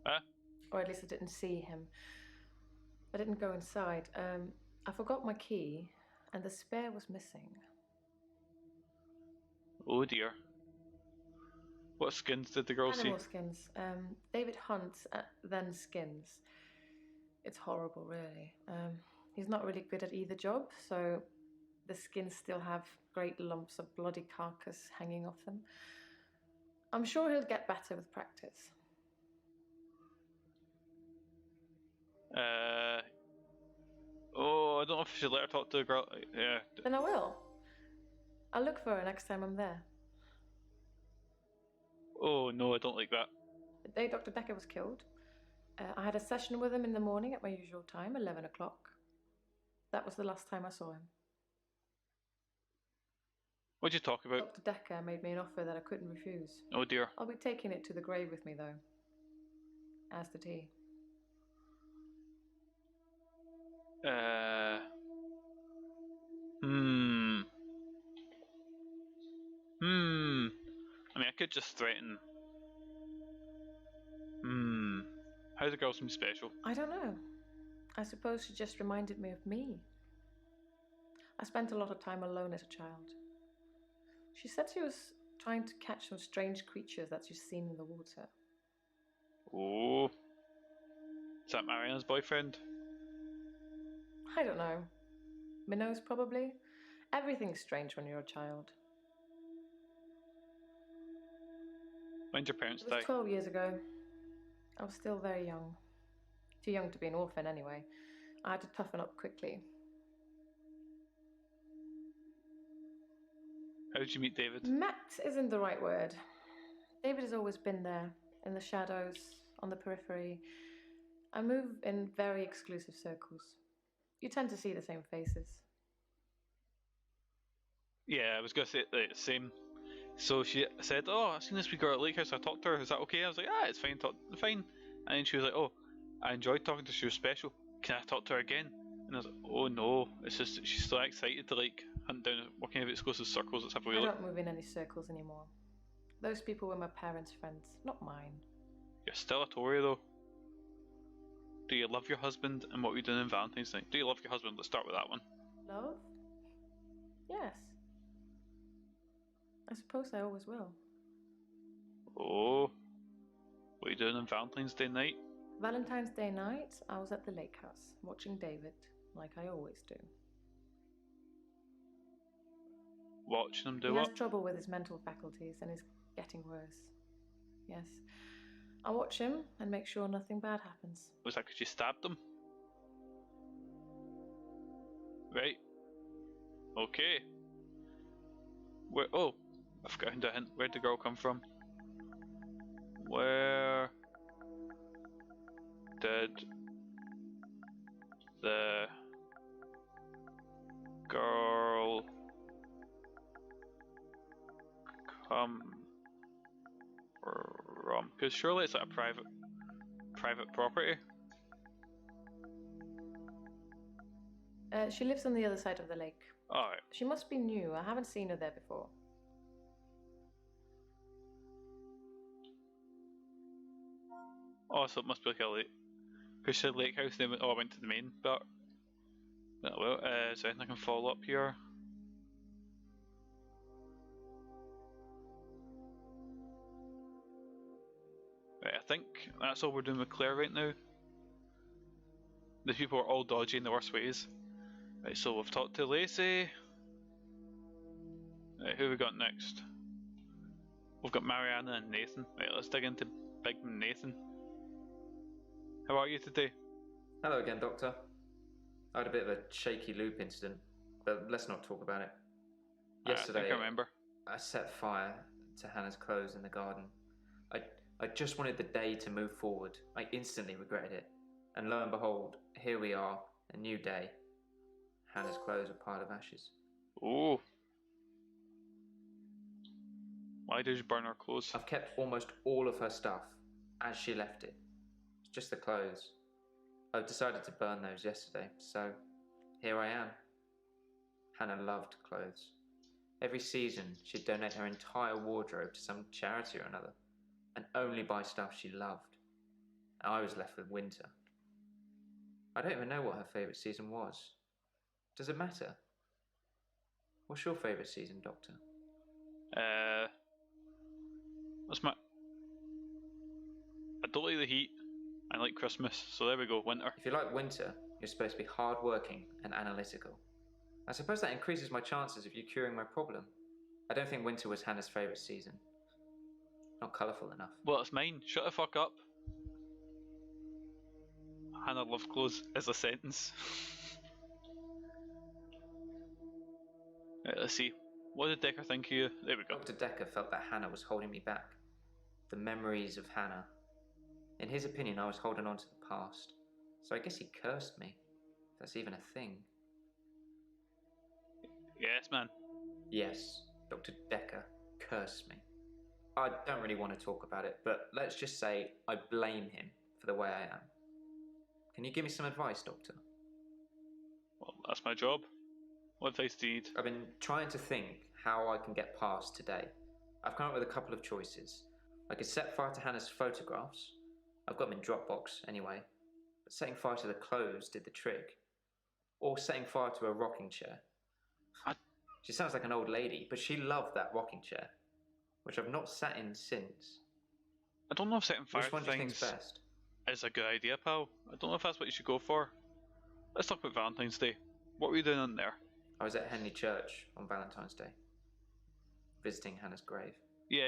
Huh? Or at least I didn't see him. I didn't go inside. I forgot my key, and the spare was missing. Oh dear. What skins did the girl see? Animal skins. David hunts, then skins. It's horrible, really. He's not really good at either job, so the skins still have great lumps of bloody carcass hanging off them. I'm sure he'll get better with practice. Oh, I don't know if I should let her talk to the girl. Yeah. Then I will. I'll look for her next time I'm there. Oh no, I don't like that. The day Dr. Dekker was killed, I had a session with him in the morning at my usual time, 11 o'clock. That was the last time I saw him. What'd you talk about? Dr. Dekker made me an offer that I couldn't refuse. Oh dear. I'll be taking it to the grave with me, though. As did he. I mean, I could just threaten. How's the girl seem special? I don't know. I suppose she just reminded me of me. I spent a lot of time alone as a child. She said she was trying to catch some strange creatures that she's seen in the water. Oh. Is that Mariana's boyfriend? I don't know. Minnows, probably. Everything's strange when you're a child. When'd your parents It was die? 12 years ago. I was still very young. Too young to be an orphan, anyway. I had to toughen up quickly. How did you meet David? Met isn't the right word. David has always been there, in the shadows, on the periphery. I move in very exclusive circles. You tend to see the same faces. Yeah, I was gonna say the same. So she said, "Oh, I've seen this wee girl at Lake House. I talked to her. Is that okay?" I was like, "Ah, it's fine. Fine." And then she was like, "Oh, I enjoyed talking to her. She was special. Can I talk to her again?" And I was like, "Oh no, it's just that she's so excited to like hunt down, working in exclusive circles. Let's have a wee I look." don't move in any circles anymore. Those people were my parents' friends, not mine. You're still a Tory though. Do you love your husband, and what were you doing on Valentine's night? Do you love your husband? Let's start with that one. Love? Yes. I suppose I always will. Oh, what are you doing on Valentine's Day night? Valentine's Day night, I was at the lake house, watching David, like I always do. Watching him do He what? has trouble with his mental faculties and is getting worse. Yes. I watch him and make sure nothing bad happens. Was that because you stabbed him? Right. Okay. Where? Oh, I found a hint. Where'd the girl come from? Where did the girl come from? Because surely it's like a private property. She lives on the other side of the lake. Alright. She must be new. I haven't seen her there before. Oh, so it must be like a lake. Because she said lake house, then I went to the main bit. Oh, well, is there anything I can follow up here? Right, I think that's all we're doing with Claire right now. The people are all dodgy in the worst ways. Right, so we've talked to Lacey. Right, who have we got next? We've got Mariana and Nathan. Right, let's dig into Big Nathan. How are you today? Hello again, Doctor. I had a bit of a shaky loop incident, but let's not talk about it. Yesterday, I think I remember. I set fire to Hannah's clothes in the garden. I just wanted the day to move forward. I instantly regretted it. And lo and behold, here we are, a new day. Hannah's clothes a pile of ashes. Oh. Why did you burn her clothes? I've kept almost all of her stuff as she left it. It's just the clothes. I've decided to burn those yesterday, so here I am. Hannah loved clothes. Every season, she'd donate her entire wardrobe to some charity or another, and only buy stuff she loved. I was left with winter. I don't even know what her favourite season was. Does it matter? What's your favourite season, Doctor? What's my... I don't like the heat. I like Christmas, so there we go, winter. If you like winter, you're supposed to be hard-working and analytical. I suppose that increases my chances of you curing my problem. I don't think winter was Hannah's favourite season. Not colourful enough. Well, it's mine. Shut the fuck up. Hannah loved clothes is a sentence. Right, let's see. What did Dekker think of you? There we go. Dr. Dekker felt that Hannah was holding me back. The memories of Hannah. In his opinion, I was holding on to the past. So I guess he cursed me. If that's even a thing. Yes, man. Yes, Dr. Dekker cursed me. I don't really want to talk about it, but let's just say I blame him for the way I am. Can you give me some advice, Doctor? Well, that's my job. What advice do you need? I've been trying to think how I can get past today. I've come up with a couple of choices. I could set fire to Hannah's photographs. I've got them in Dropbox anyway. But setting fire to the clothes did the trick. Or setting fire to a rocking chair. She sounds like an old lady, but she loved that rocking chair, which I've not sat in since. I don't know if setting fire Which one to do you think's things best? is a good idea, pal. I don't know if that's what you should go for. Let's talk about Valentine's Day. What were you doing on there? I was at Henley Church on Valentine's Day, visiting Hannah's grave. Yeah,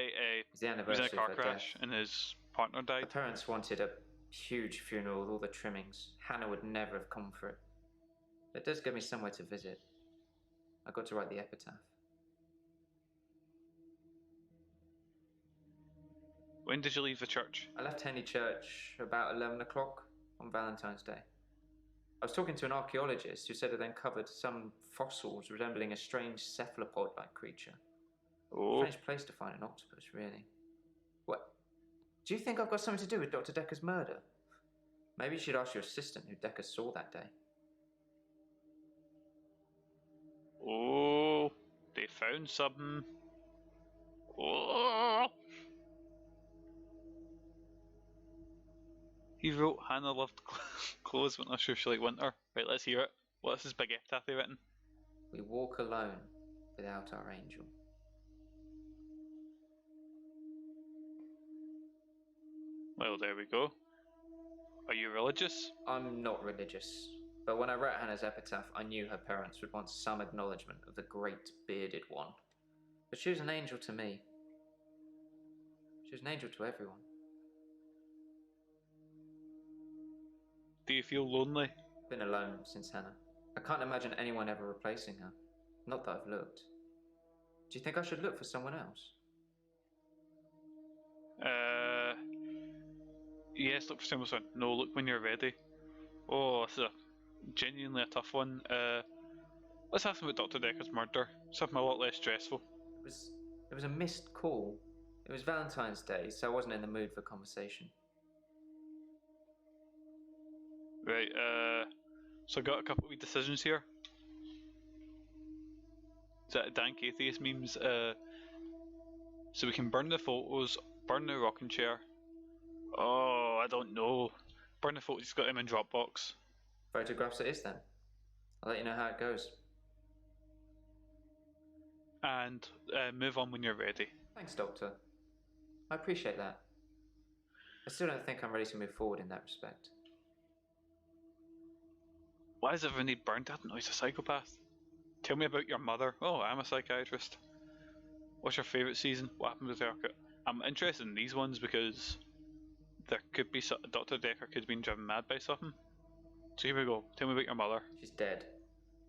It's the he was in a anniversary car of her crash death. and his partner Her died. parents wanted a huge funeral with all the trimmings. Hannah would never have come for it. It does give me somewhere to visit. I got to write the epitaph. When did you leave the church? I left Henley Church about 11 o'clock on Valentine's Day. I was talking to an archaeologist who said it uncovered some fossils resembling a strange cephalopod-like creature. Oh, Strange place to find an octopus, really. What? Do you think I've got something to do with Dr. Dekker's murder? Maybe you should ask your assistant who Dekker saw that day. oh, they found something. Oh. He wrote Hannah loved clothes, but not sure if she liked winter. Right, let's hear it. What's his big epitaph he written? We walk alone without our angel. Well, there we go. Are you religious? I'm not religious, but when I wrote Hannah's epitaph, I knew her parents would want some acknowledgement of the great bearded one. But she was an angel to me. She was an angel to everyone. Do you feel lonely? Been alone since Hannah. I can't imagine anyone ever replacing her. Not that I've looked. Do you think I should look for someone else? Yes, look for someone. No, look when you're ready. Oh, this is genuinely a tough one. Let's ask him about Dr. Dekker's murder. Something a lot less stressful. It was a missed call. It was Valentine's Day, so I wasn't in the mood for conversation. Right, so I got a couple of wee decisions here. Is that dank atheist memes? So we can burn the photos, burn the rocking chair. Oh, I don't know. Burn the photos, got them in Dropbox. Photographs it is then. I'll let you know how it goes. And move on when you're ready. Thanks, Doctor. I appreciate that. I still don't think I'm ready to move forward in that respect. Why is everyone need burnt? I didn't know he's a psychopath. Tell me about your mother. Oh, I'm a psychiatrist. What's your favourite season? What happened with Dekker? I'm interested in these ones because there could be Dr. Dekker could have been driven mad by something. So here we go. Tell me about your mother. She's dead.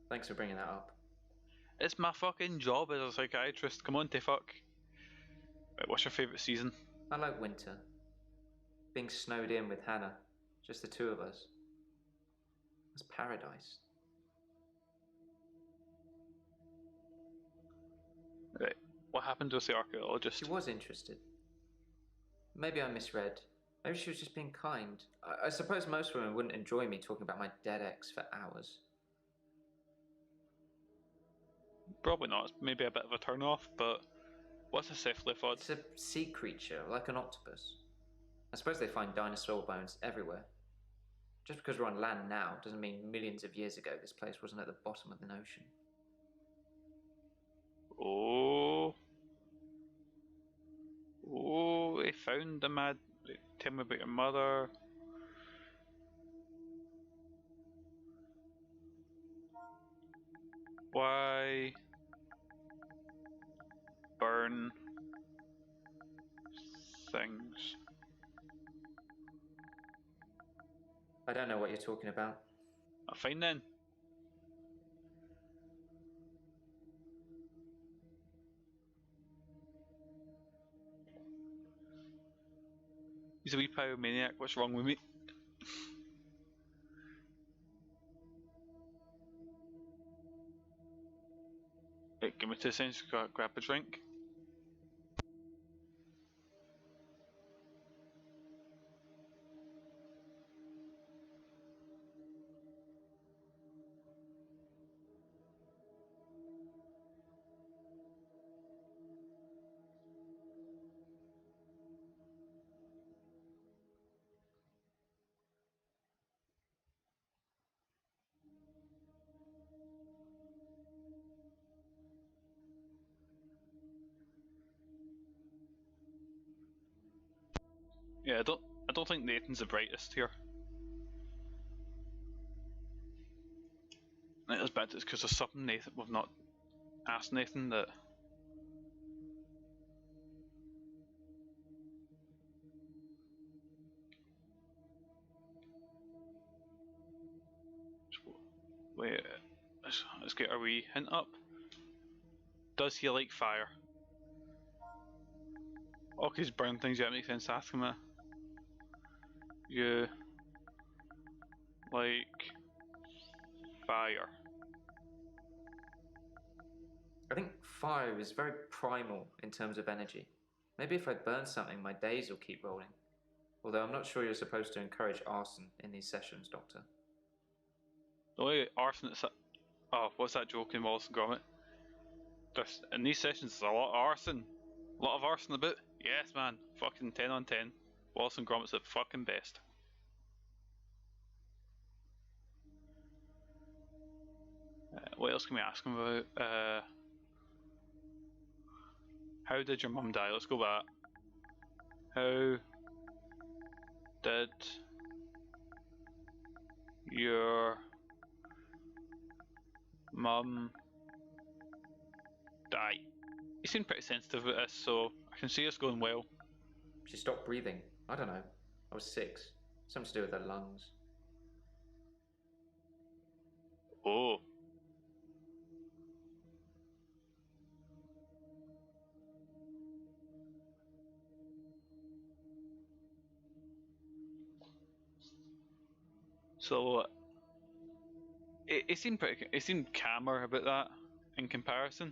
Thanks for bringing that up. It's my fucking job as a psychiatrist. Come on, fuck. Right, what's your favourite season? I like winter. Being snowed in with Hannah. Just the two of us. It's paradise. Right. What happened with the archaeologist? She was interested. Maybe I misread. Maybe she was just being kind. I suppose most women wouldn't enjoy me talking about my dead ex for hours. Probably not. It's maybe a bit of a turn off, but what's a cephalopod? It's a sea creature, like an octopus. I suppose they find dinosaur bones everywhere. Just because we're on land now doesn't mean millions of years ago this place wasn't at the bottom of an ocean. Oh. Oh, they found the mad. Tell me about your mother. Why burn things? I don't know what you're talking about. Fine then. He's a wee pyromaniac. What's wrong with me? Right, give me 2 seconds to grab a drink. Yeah, I don't think Nathan's the brightest here. I bet it's because there's something Nathan we've not asked Nathan that. Wait, let's get our wee hint up. Does he like fire? Oh, 'cause he's burn things, yeah, it makes sense to ask him that. You like fire? I think fire is very primal in terms of energy. Maybe if I burn something, my days will keep rolling. Although I'm not sure you're supposed to encourage arson in these sessions, Doctor. The only arson it's. Oh, what's that joke in Wallace and Gromit? In these sessions, there's a lot of arson. A lot of arson about. Yes, man. Fucking 10 on 10. Wallace and Gromit's the fucking best. What else can we ask him about? How did your mum die? Let's go back. How did your mum die? You seem pretty sensitive about this, so I can see us going well. She stopped breathing. I don't know. I was 6. Something to do with her lungs. Oh. So it seemed pretty. It seemed calmer about that in comparison.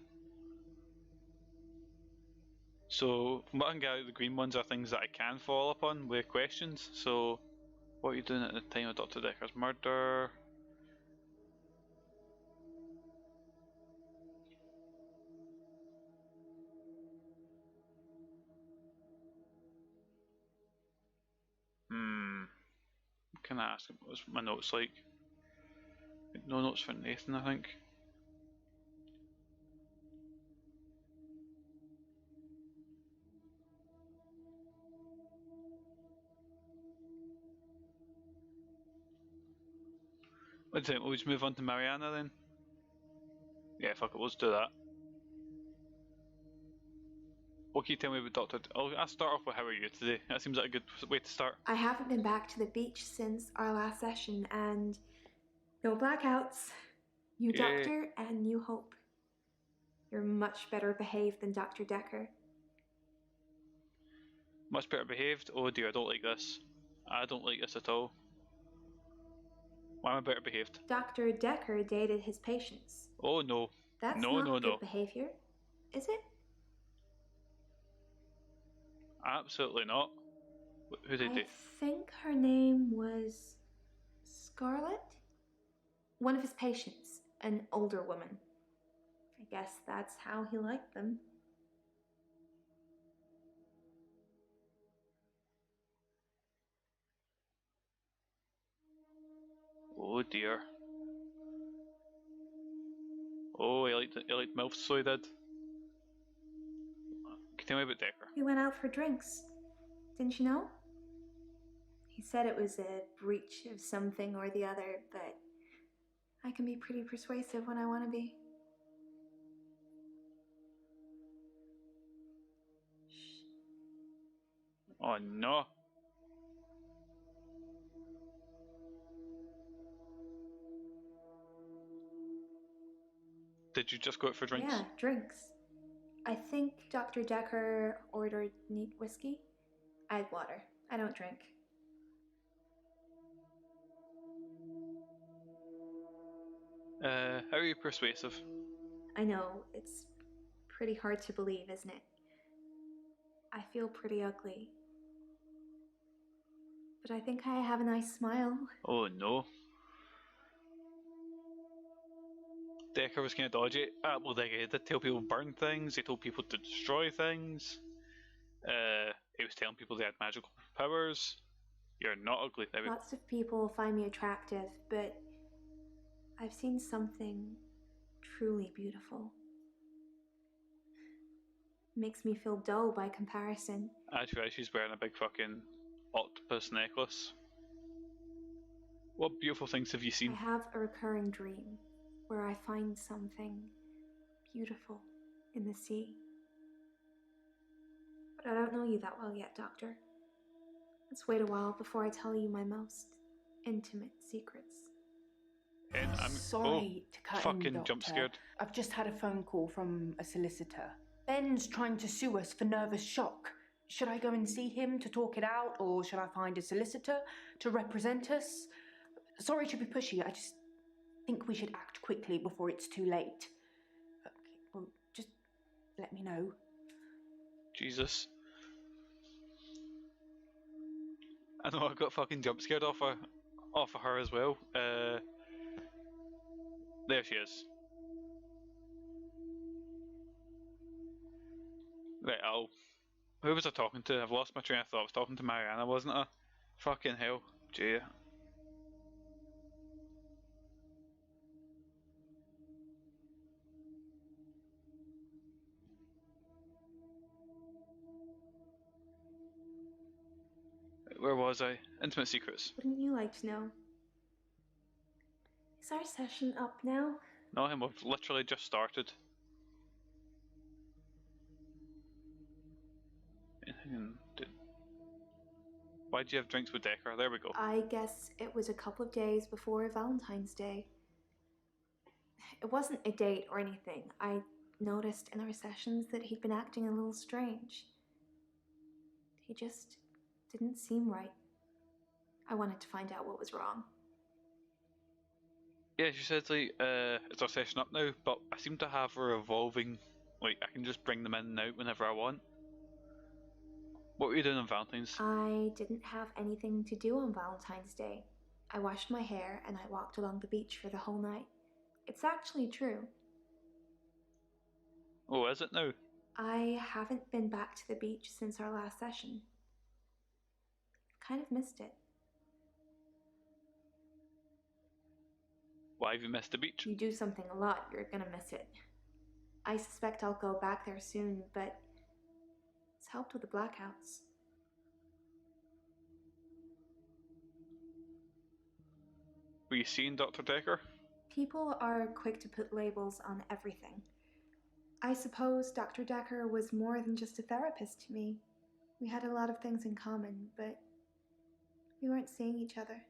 So from what I can get out, the green ones are things that I can follow up on with questions. So what are you doing at the time of Dr. Dekker's murder? Can I ask him what was my notes like? No notes for Nathan, I think. What do you think? We'll just move on to Mariana then? Yeah, fuck it, let's do that. What can you tell me about Dr. I'll start off with how are you today? That seems like a good way to start. I haven't been back to the beach since our last session, and no blackouts, new Yay. doctor, and new hope. You're much better behaved than Dr. Dekker. Much better behaved? Oh dear, I don't like this. I don't like this at all. Why am I better behaved? Dr. Dekker dated his patients. Oh no. That's No, not no, good no. behavior, is it? Absolutely not. Who did I they? think her name was Scarlet? One of his patients, an older woman. I guess that's how he liked them. Oh dear. Oh, he liked MILFs, so he did. Can you tell me about Dekker? We went out for drinks. Didn't you know? He said it was a breach of something or the other, but I can be pretty persuasive when I want to be. Shh. Oh no. Did you just go out for drinks? Yeah, drinks. I think Dr. Dekker ordered neat whiskey. I had water. I don't drink. How are you persuasive? I know, it's pretty hard to believe, isn't it? I feel pretty ugly. But I think I have a nice smile. Oh no. Dekker was kind of dodgy. Well, he did tell people to burn things, he told people to destroy things. He was telling people they had magical powers. You're not ugly. Lots of people find me attractive, but I've seen something truly beautiful. Makes me feel dull by comparison. Actually, she's wearing a big fucking octopus necklace. What beautiful things have you I seen? have a recurring dream where I find something beautiful in the sea. But I don't know you that well yet, Doctor. Let's wait a while before I tell you my most intimate secrets. And I'm Sorry to cut in, fucking Doctor. jump scared. I've just had a phone call from a solicitor. Ben's trying to sue us for nervous shock. Should I go and see him to talk it out, or should I find a solicitor to represent us? Sorry to be pushy, I just think we should act quickly before it's too late. Okay, well, just let me know. Jesus. I know I got fucking jump scared off of her as well. There she is. Right, who was I talking to? I've lost my train of thought. I was talking to Mariana, wasn't I? Fucking hell. Gee. Where was I? Intimate secrets. Wouldn't you like to know? Is our session up now? No, we've literally just started. Why'd you have drinks with Dekker? There we go. I guess it was a couple of days before Valentine's Day. It wasn't a date or anything. I noticed in our sessions that he'd been acting a little strange. He just didn't seem right. I wanted to find out what was wrong. Yeah, she said like, it's our session up now, but I seem to have a revolving, like, I can just bring them in and out whenever I want. What were you doing on Valentine's? I didn't have anything to do on Valentine's Day. I washed my hair and I walked along the beach for the whole night. It's actually true. Oh, is it now? I haven't been back to the beach since our last session. Kind of missed it. Why have you missed the beach? You do something a lot, you're gonna miss it. I suspect I'll go back there soon, but it's helped with the blackouts. Were you seeing Dr. Dekker? People are quick to put labels on everything. I suppose Dr. Dekker was more than just a therapist to me. We had a lot of things in common, but we weren't seeing each other.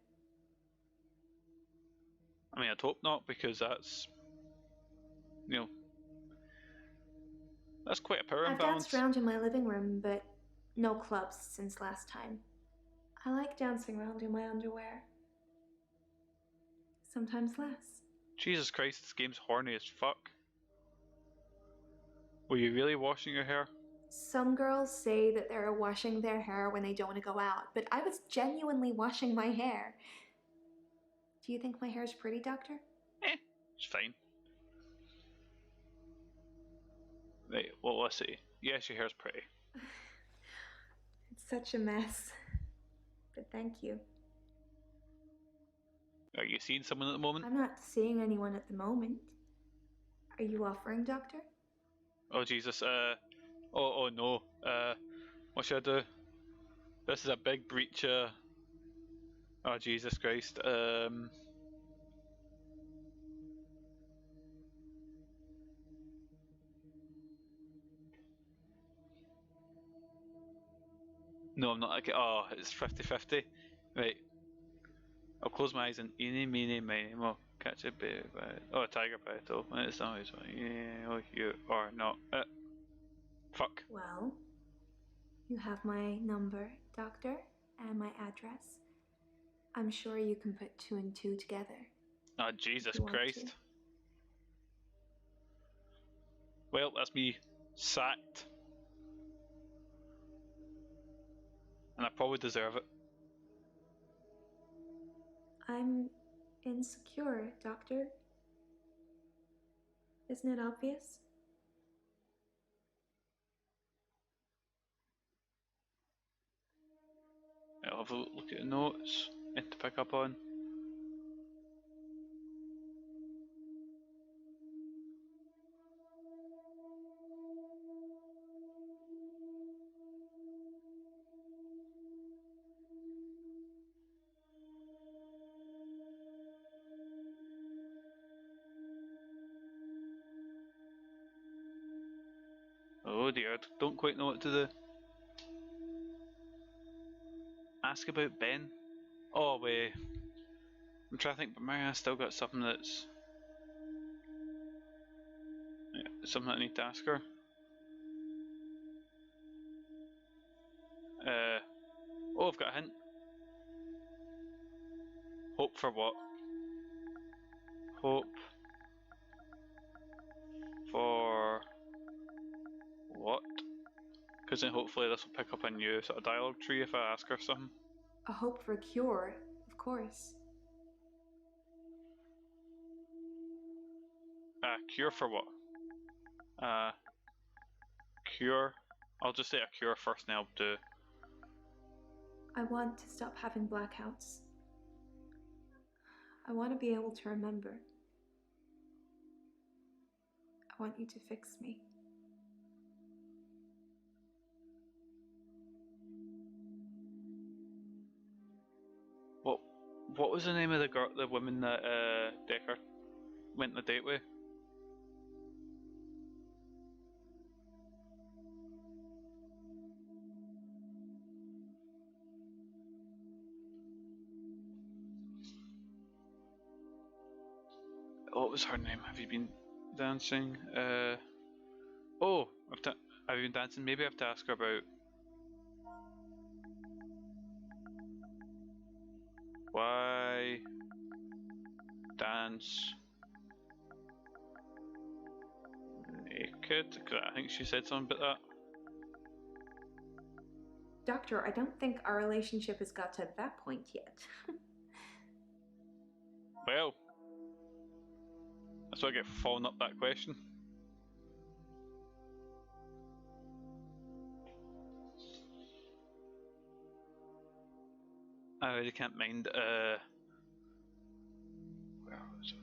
I mean, I'd hope not, because that's, you know, that's quite a power I've imbalance. danced around in my living room, but no clubs since last time. I like dancing around in my underwear. Sometimes less. Jesus Christ, this game's horny as fuck. Were you really washing your hair? Some girls say that they're washing their hair when they don't want to go out, but I was genuinely washing my hair. Do you think my hair is pretty, Doctor? It's fine. Right, what will I say? Yes, your hair's pretty. It's such a mess. But thank you. Are you seeing someone at the moment? I'm not seeing anyone at the moment. Are you offering, Doctor? Oh Jesus, oh no, what should I do? This is a big breach, oh Jesus Christ, no, I'm not, okay, oh, it's 50-50, right, I'll close my eyes and eeny, meeny, miny, mo, catch a bear by, oh, a tiger by a toe, and it's always, yeah, oh, you are not, fuck. Well, you have my number, Doctor, and my address. I'm sure you can put 2 and 2 together. Oh, Jesus you want Christ. to. Well, that's me sacked. And I probably deserve it. I'm insecure, Doctor. Isn't it obvious? I'll have a look at the notes and to pick up on. Oh dear, I don't quite know what to do. Ask about Ben? Oh wait, I'm trying to think, but maybe I still got something that's... Yeah, something I need to ask her. Oh, I've got a hint. Hope for what? Hope for what? Because then hopefully this will pick up a new sort of dialogue tree if I ask her something. A hope for a cure, of course. Cure for what? Cure. I'll just say a cure first and I'll do. I want to stop having blackouts. I want to be able to remember. I want you to fix me. What was the name of the girl, the woman that Dekker went on a date with? What was her name? Have you been dancing? Oh, have you been dancing? Maybe I have to ask her about why dance naked? 'Cause I think she said something about that. Doctor, I don't think our relationship has got to that point yet. Well, that's why I get following up that question. I really can't mind. Where was it?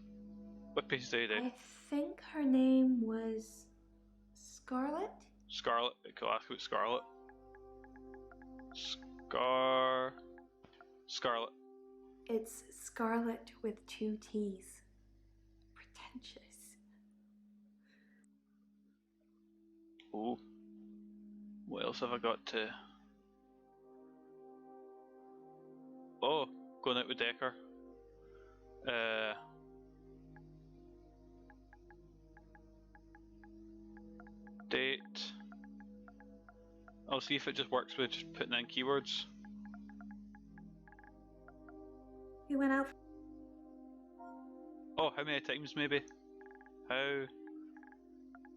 What piece did I do? I think her name was Scarlet? Scarlet. Could I ask about Scarlet? Scarlet. It's Scarlet with 2 T's. Pretentious. Oh. What else have I got to? Oh, going out with Dekker. Date. I'll see if it just works with just putting in keywords. We went out. Oh, how many times maybe? How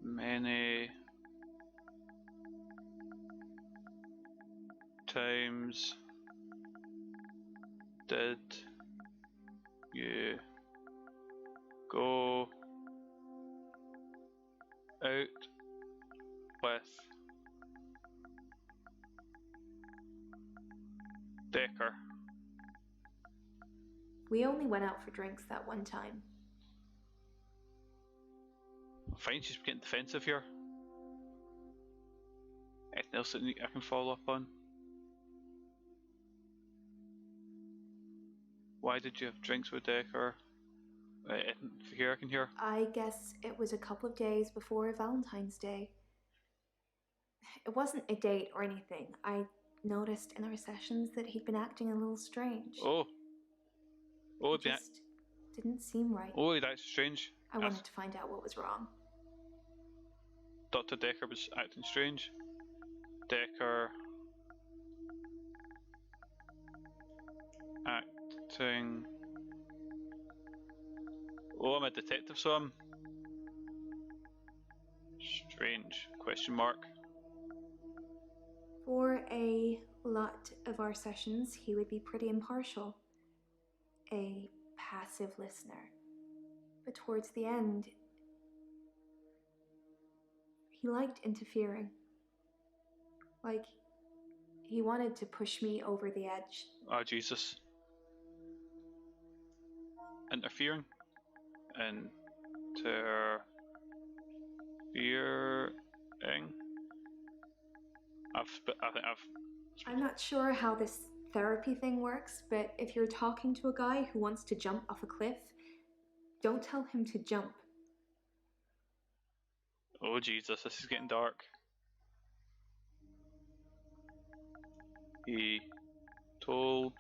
many times did you go out with Dekker? We only went out for drinks that one time. Fine, she's getting defensive here. Anything else that I can follow up on? Why did you have drinks with Dekker? Here I can hear. I guess it was a couple of days before Valentine's Day. It wasn't a date or anything. I noticed in our sessions that he'd been acting a little strange. Oh, It just didn't seem right. oh, that's strange. I wanted to find out what was wrong. Dr. Dekker was acting strange. Dekker acting. Oh, I'm a detective, so I'm strange? Question mark. For a lot of our sessions, he would be pretty impartial. A passive listener. But towards the end, he liked interfering. Like, he wanted to push me over the edge. Oh, Jesus. Interfering? Interfering? I think I've... I'm not sure how this therapy thing works, but if you're talking to a guy who wants to jump off a cliff, don't tell him to jump. Oh, Jesus, this is getting dark. He told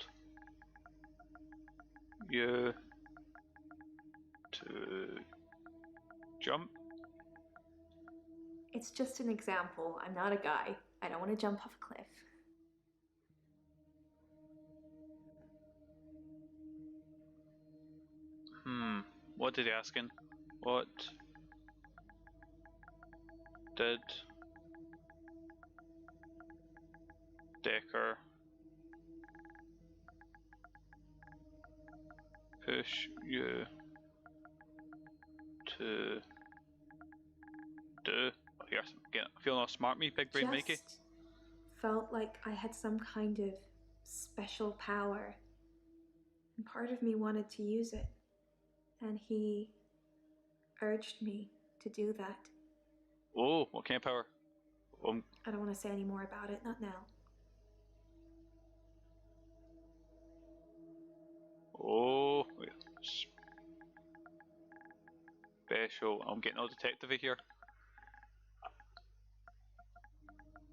you to jump? It's just an example. I'm not a guy. I don't want to jump off a cliff. What did he ask in? What did Dekker push you to do? Oh, yes, I'm feeling all smart, me, big brain Mikey. Just felt like I had some kind of special power. And part of me wanted to use it. And he urged me to do that. Oh, what kind of power? I don't want to say any more about it, not now. Oh, wait. Special. I'm getting all detective-y here.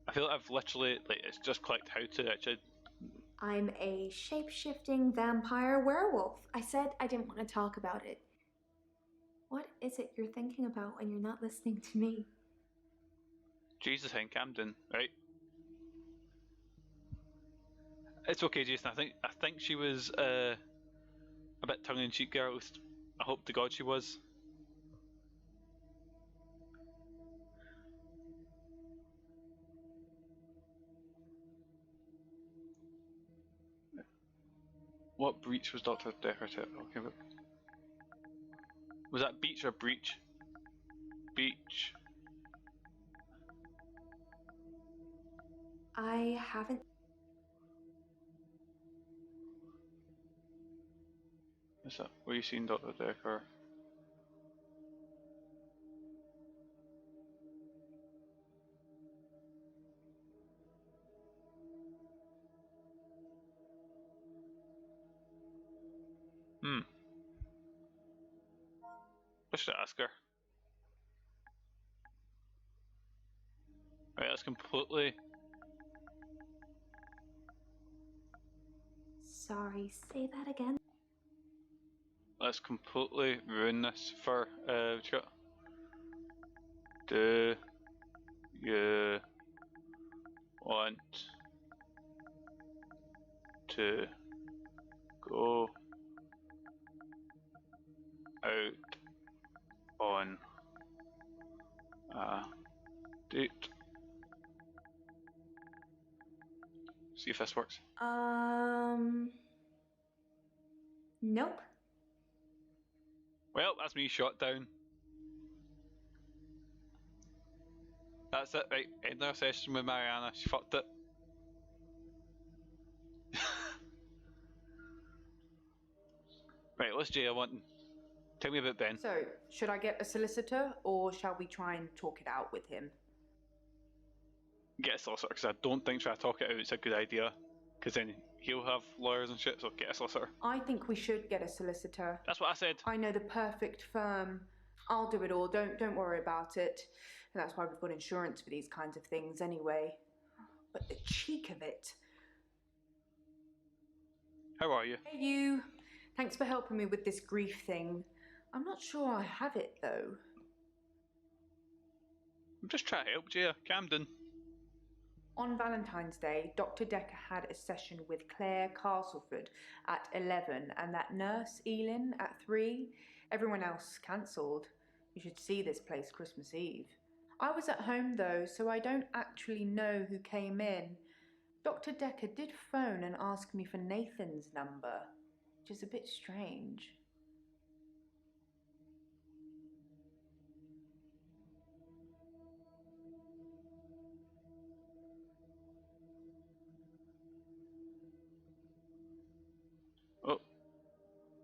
I feel like I've literally, it's just clicked how to actually... I'm a shape-shifting vampire werewolf. I said I didn't want to talk about it. What is it you're thinking about when you're not listening to me? Jesus, Hen Camden, right? It's okay, Jason. I think she was a bit tongue-in-cheek, girl. At least I hope to God she was. What breach was Dr. Dekker talking about? Was that beach or breach? Beach. I haven't. Is that where you seen Dr. Dekker? I should ask her. Right, that's completely... Sorry, say that again. Let's completely ruin this for Chat. Do you want to go out on a date? See if this works. Nope. Well, that's me shot down. That's it, right? End our session with Mariana. She fucked it. Right, let's Jay one. Tell me about Ben. So, should I get a solicitor, or shall we try and talk it out with him? Get a solicitor, because I don't think trying to talk it out is a good idea. Because then he'll have lawyers and shit, so get a solicitor. I think we should get a solicitor. That's what I said. I know the perfect firm. I'll do it all. Don't worry about it. And that's why we've got insurance for these kinds of things anyway. But the cheek of it. How are you? Hey, you. Thanks for helping me with this grief thing. I'm not sure I have it, though. I'm just trying to help Jay. Camden. On Valentine's Day, Dr. Dekker had a session with Claire Castleford at 11 and that nurse, Elin, at 3. Everyone else cancelled. You should see this place Christmas Eve. I was at home, though, so I don't actually know who came in. Dr. Dekker did phone and ask me for Nathan's number, which is a bit strange. Oh.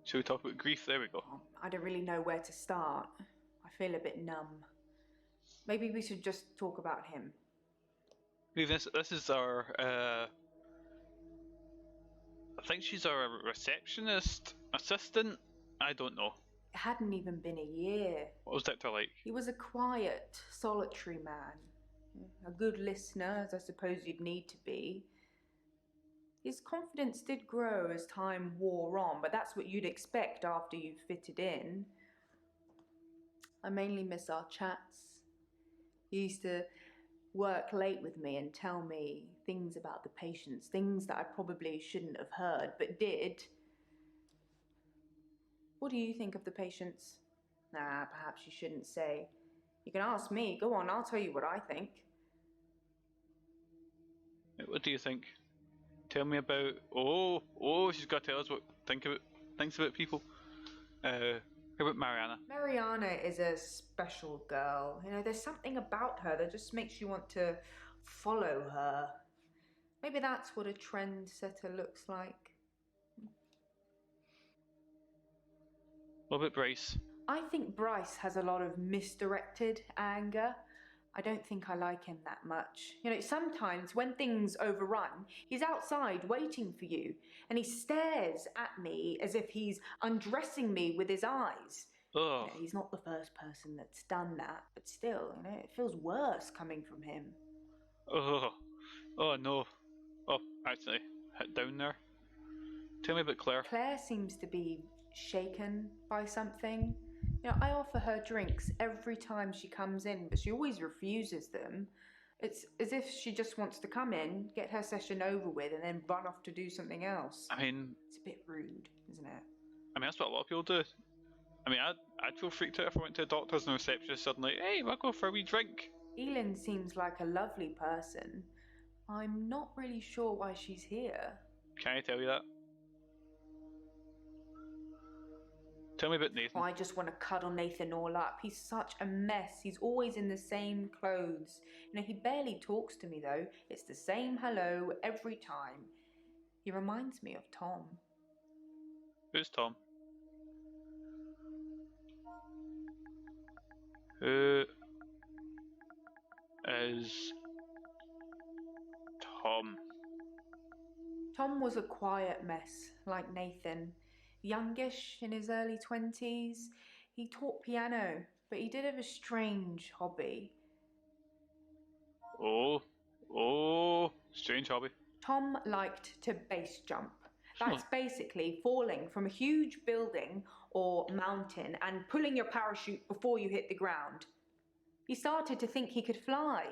Shall we talk about grief? There we go. I don't really know where to start. I feel a bit numb. Maybe we should just talk about him. This is our, I think she's our receptionist, assistant? I don't know. It hadn't even been a year. What was Dekker like? He was a quiet, solitary man. A good listener, as I suppose you'd need to be. His confidence did grow as time wore on, but that's what you'd expect after you've fitted in. I mainly miss our chats. He used to work late with me and tell me things about the patients, things that I probably shouldn't have heard, but did. What do you think of the patients? Nah, perhaps you shouldn't say. You can ask me. Go on, I'll tell you what I think. What do you think? Tell me about. She's got to tell us what thinks about people. How about Mariana? Mariana is a special girl. You know, there's something about her that just makes you want to follow her. Maybe that's what a trendsetter looks like. What about Bryce? I think Bryce has a lot of misdirected anger. I don't think I like him that much. You know, sometimes when things overrun, he's outside waiting for you, and he stares at me as if he's undressing me with his eyes. Ugh. You know, he's not the first person that's done that, but still, you know, it feels worse coming from him. Ugh. Oh no. Oh, actually, hit down there. Tell me about Claire. Claire seems to be shaken by something. You know, I offer her drinks every time she comes in, but she always refuses them. It's as if she just wants to come in, get her session over with, and then run off to do something else. I mean... It's a bit rude, isn't it? I mean, that's what a lot of people do. I mean, I'd feel freaked out if I went to a doctor's and the receptionist suddenly, hey, we'll go for a wee drink. Elin seems like a lovely person. I'm not really sure why she's here. Can I tell you that? Tell me about Nathan. Oh, I just want to cuddle Nathan all up. He's such a mess. He's always in the same clothes. You know, he barely talks to me, though. It's the same hello every time. He reminds me of Tom. Who's Tom? Who is Tom? Tom was a quiet mess, like Nathan. Youngish, in his early 20s. He taught piano, but he did have a strange hobby. Strange hobby. Tom liked to base jump. That's basically falling from a huge building or mountain and pulling your parachute before you hit the ground. He started to think he could fly.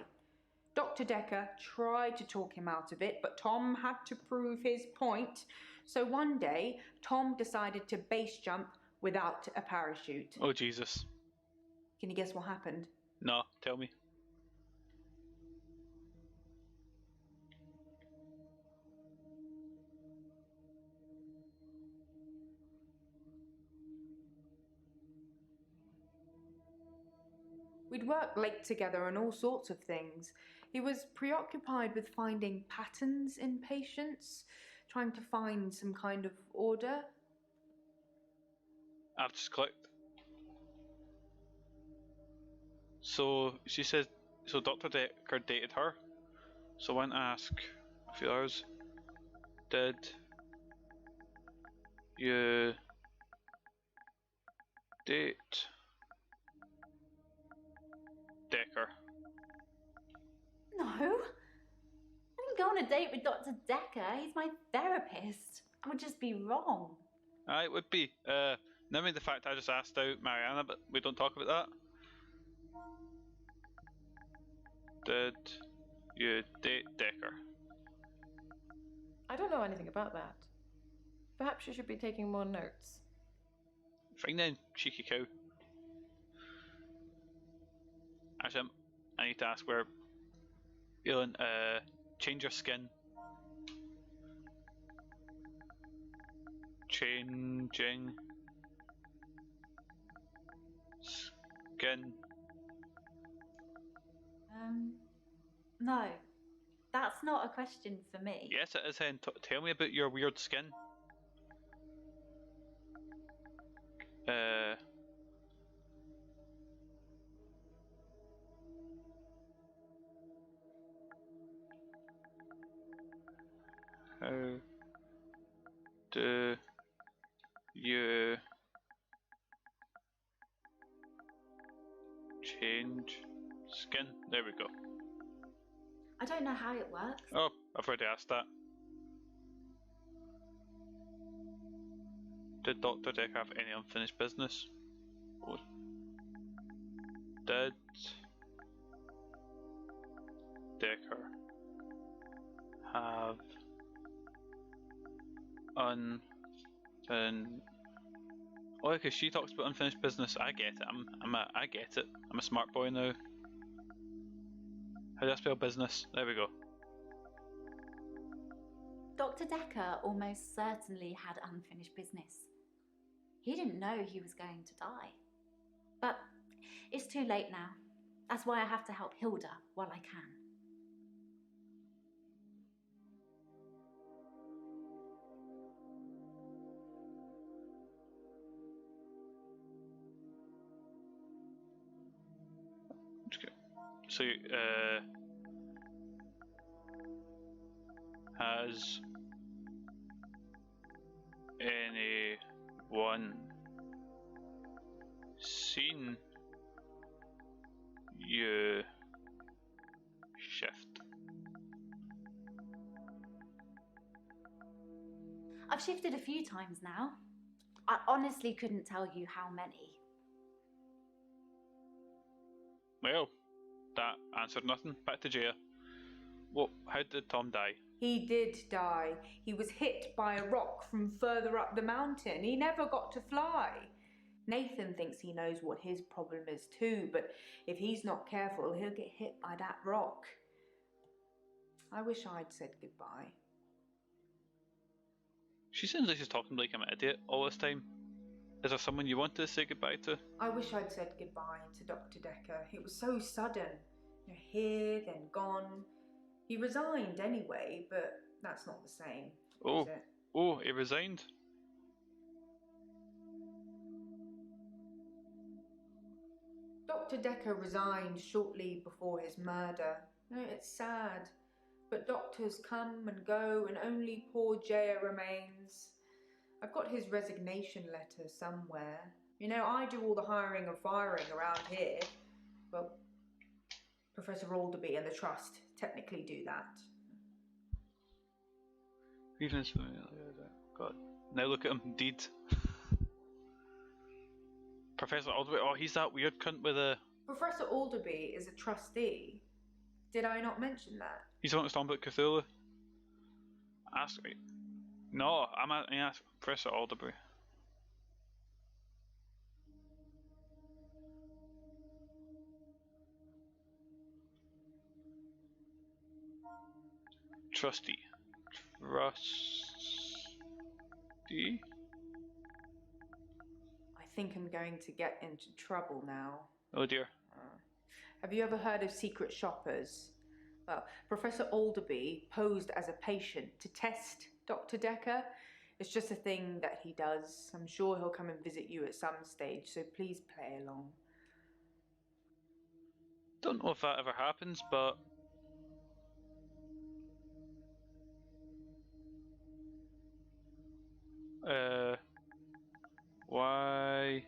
Dr. Dekker tried to talk him out of it, but Tom had to prove his point. So one day, Tom decided to base jump without a parachute. Oh, Jesus. Can you guess what happened? No, tell me. We'd work late together on all sorts of things. He was preoccupied with finding patterns in patients, trying to find some kind of order. I've just clicked. So she says, so Dr. Dekker dated her. So I want to ask a few hours. Did you date Dekker? No. I didn't go on a date with Dr. Dekker. He's my therapist. That would just be wrong. It would be. Never mind the fact I just asked out Mariana, but we don't talk about that. Did you date Dekker? I don't know anything about that. Perhaps you should be taking more notes. Fine then, cheeky cow. Actually, I need to ask where Elin, change your skin. Changing skin. No. That's not a question for me. Yes, it is. Hen. Tell me about your weird skin. How do you change skin? There we go. I don't know how it works. Oh, I've already asked that. Did Dr. Dekker have any unfinished business? Oh. Did Dekker have Oh, because she talks about unfinished business. I get it. I get it. I'm a smart boy now. How do I spell business? There we go. Dr. Dekker almost certainly had unfinished business. He didn't know he was going to die. But it's too late now. That's why I have to help Hilda while I can. So, has anyone seen you shift? I've shifted a few times now. I honestly couldn't tell you how many. Well, that answered nothing. Back to Jaya. What? How did Tom die? He did die. He was hit by a rock from further up the mountain. He never got to fly. Nathan thinks he knows what his problem is too, but if he's not careful, he'll get hit by that rock. I wish I'd said goodbye. She seems like she's talking like I'm an idiot all this time. Is there someone you want to say goodbye to? I wish I'd said goodbye to Dr. Dekker. It was so sudden. Here, then gone. He resigned anyway, but that's not the same, is it? Oh, he resigned? Dr. Dekker resigned shortly before his murder. It's sad, but doctors come and go and only poor Jaya remains. I've got his resignation letter somewhere. I do all the hiring and firing around here. Well, Professor Alderby and the Trust technically do that. God. Now look at him, deed. Professor Alderby, oh, he's that weird cunt with a... Professor Alderby is a trustee. Did I not mention that? He's the one that's talking about Cthulhu. Ask me. No, I asked Professor Alderby. Trustee. Trustee? I think I'm going to get into trouble now. Oh dear. Have you ever heard of secret shoppers? Well, Professor Alderby posed as a patient to test Dr. Dekker. It's just a thing that he does. I'm sure he'll come and visit you at some stage, so please play along. Don't know if that ever happens, but why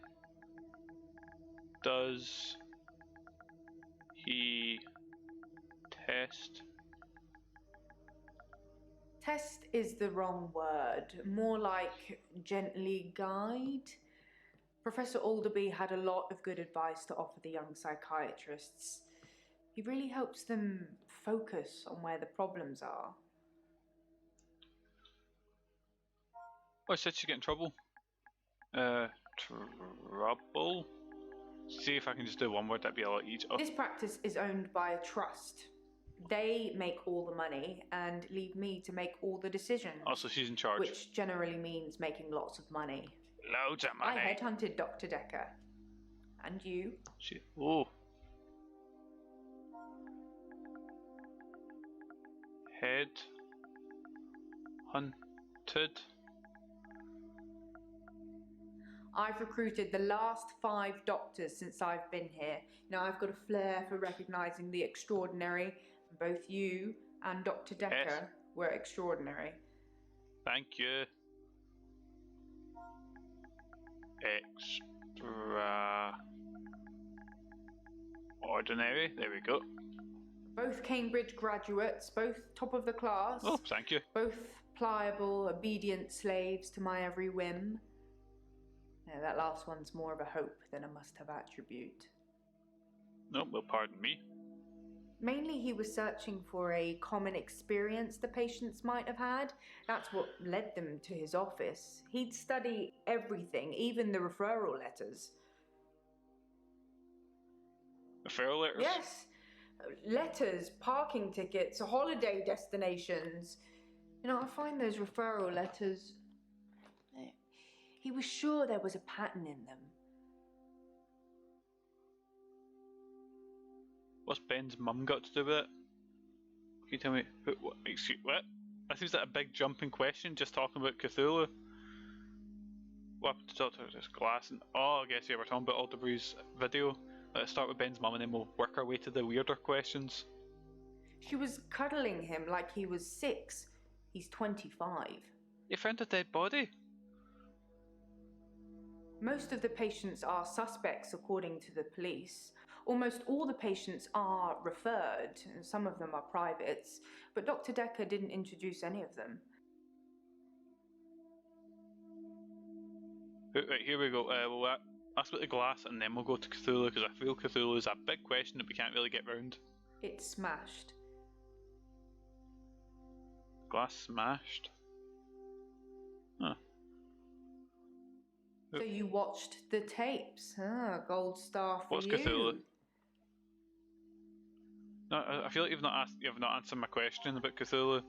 does he test? Test is the wrong word, more like gently guide. Professor Alderby had a lot of good advice to offer the young psychiatrists. He really helps them focus on where the problems are. Oh, I said she'd get in trouble. Trouble? See if I can just do one word, that'd be a lot easier. Oh, This practice is owned by a trust. They make all the money and leave me to make all the decisions. also, she's in charge. Which generally means making lots of money. Loads of money. I headhunted Dr. Dekker. And you? Oh. Head hunted. I've recruited the last 5 doctors since I've been here. Now, I've got a flair for recognising the extraordinary. Both you and Dr. Dekker were extraordinary. Thank you. Extra ordinary. There we go. Both Cambridge graduates, both top of the class. Oh, thank you. Both pliable, obedient slaves to my every whim. Yeah, that last one's more of a hope than a must-have attribute. No, well, pardon me. Mainly he was searching for a common experience the patients might have had. That's what led them to his office. He'd study everything, even the referral letters. Referral letters? Yes. Letters, parking tickets, holiday destinations. You know, I find those referral letters... He was sure there was a pattern in them. What's Ben's mum got to do with it? Can you tell me? Excuse what? That seems like a big jumping question, just talking about Cthulhu. What happened to Dr. Glass? And, oh, I guess yeah, we're talking about Alderbury's video. Let's start with Ben's mum and then we'll work our way to the weirder questions. She was cuddling him like he was 6. He's 25. You found a dead body? Most of the patients are suspects, according to the police. Almost all the patients are referred, and some of them are privates, but Dr. Dekker didn't introduce any of them. Right, here we go. We'll ask about the glass and then we'll go to Cthulhu, because I feel Cthulhu is a big question that we can't really get round. It's smashed. Glass smashed? Huh. So you watched the tapes. Ah, gold star for What's you. Cthulhu? No, I feel like you've not answered my question about Cthulhu.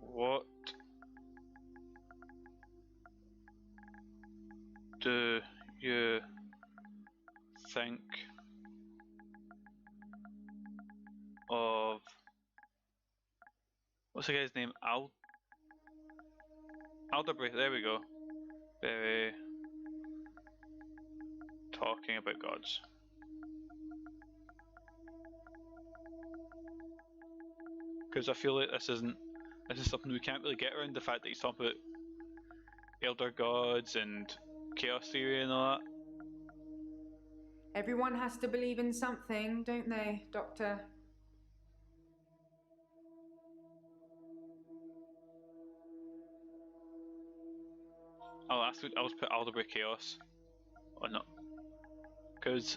What do you think of what's the guy's name? Alderbury, there we go. Very talking about gods. Because I feel like this is something we can't really get around, the fact that he's talking about elder gods and chaos theory and all that. Everyone has to believe in something, don't they, Doctor? I'll just put Alderbury Chaos or not, because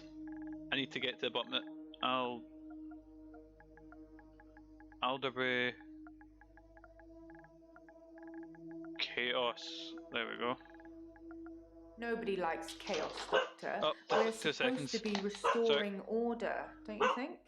I need to get to the bottom of it. Alderbury Chaos. There we go. Nobody likes chaos, Doctor. Oh, We're 2 supposed seconds. to be restoring order, don't you think?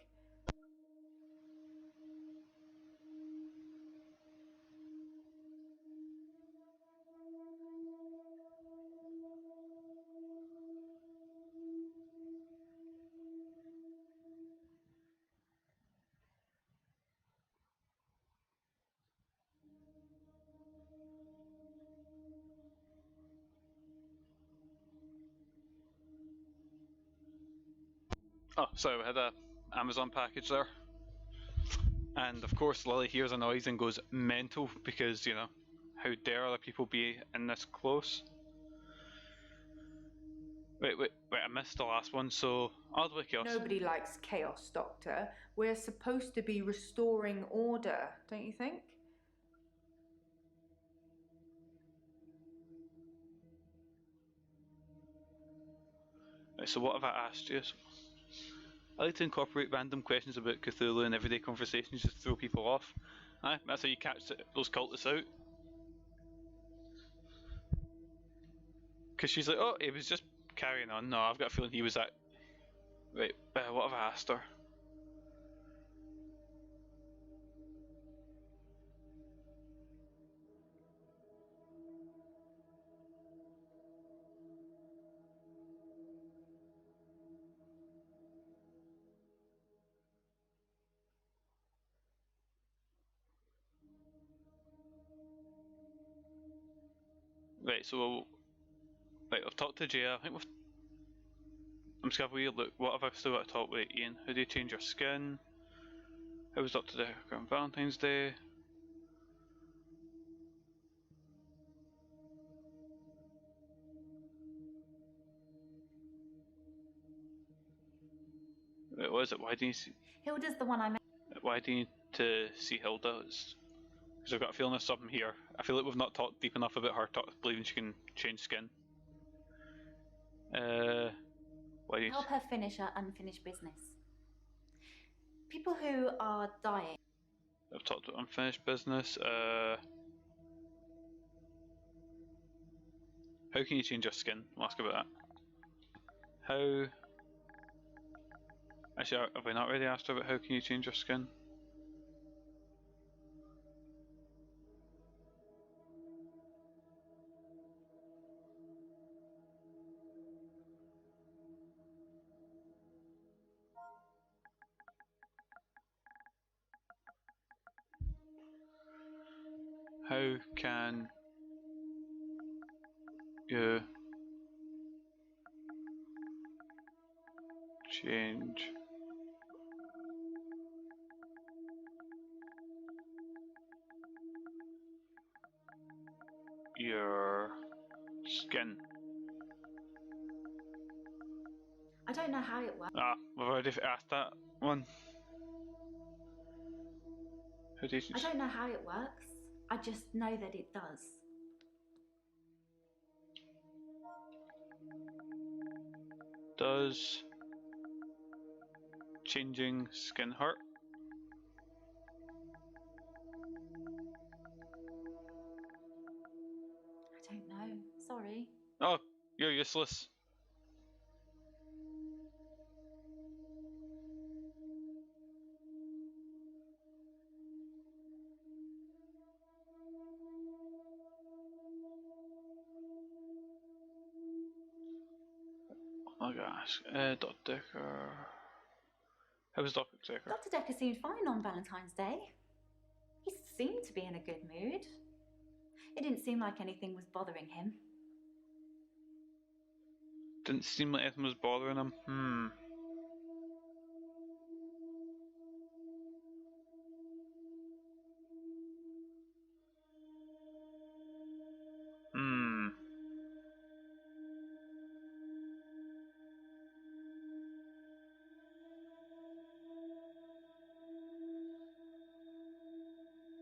Oh, sorry, we had a Amazon package there. And of course, Lily hears a noise and goes mental because, you know, how dare other people be in this close? Wait, I missed the last one, so I'll do chaos. Nobody likes chaos, Doctor. We're supposed to be restoring order, don't you think? Right, so what have I asked you? I like to incorporate random questions about Cthulhu in everyday conversations just to throw people off. Aye, that's how you catch those cultists out. Because she's like, oh, he was just carrying on. No, I've got a feeling he was at... Wait, what have I asked her? Right, so... Right, I've talked to Jay. I think we've... I'm just gonna have a wee look. What have I still got to talk with Ian? How do you change your skin? How was Dr. Dekker on Valentine's Day? Wait, what is it? Why do you see... Hilda's the one I met. Why do you need to see Hilda? Because I've got a feeling there's something here. I feel like we've not talked deep enough about her believing she can change skin. Why do you... Help her finish her unfinished business. People who are dying. I've talked about unfinished business. How can you change your skin? I'll ask about that. How... Actually, have we not already asked her about how can you change your skin? How can you change your skin? I don't know how it works. Ah, we've already asked that one. How do you... I don't know how it works. I just know that it does. Does changing skin hurt? I don't know. Sorry. Oh, you're useless. Oh my gosh, Dr. Dekker. How was Dr. Dekker? Dr. Dekker seemed fine on Valentine's Day. He seemed to be in a good mood. It didn't seem like anything was bothering him. Didn't seem like anything was bothering him.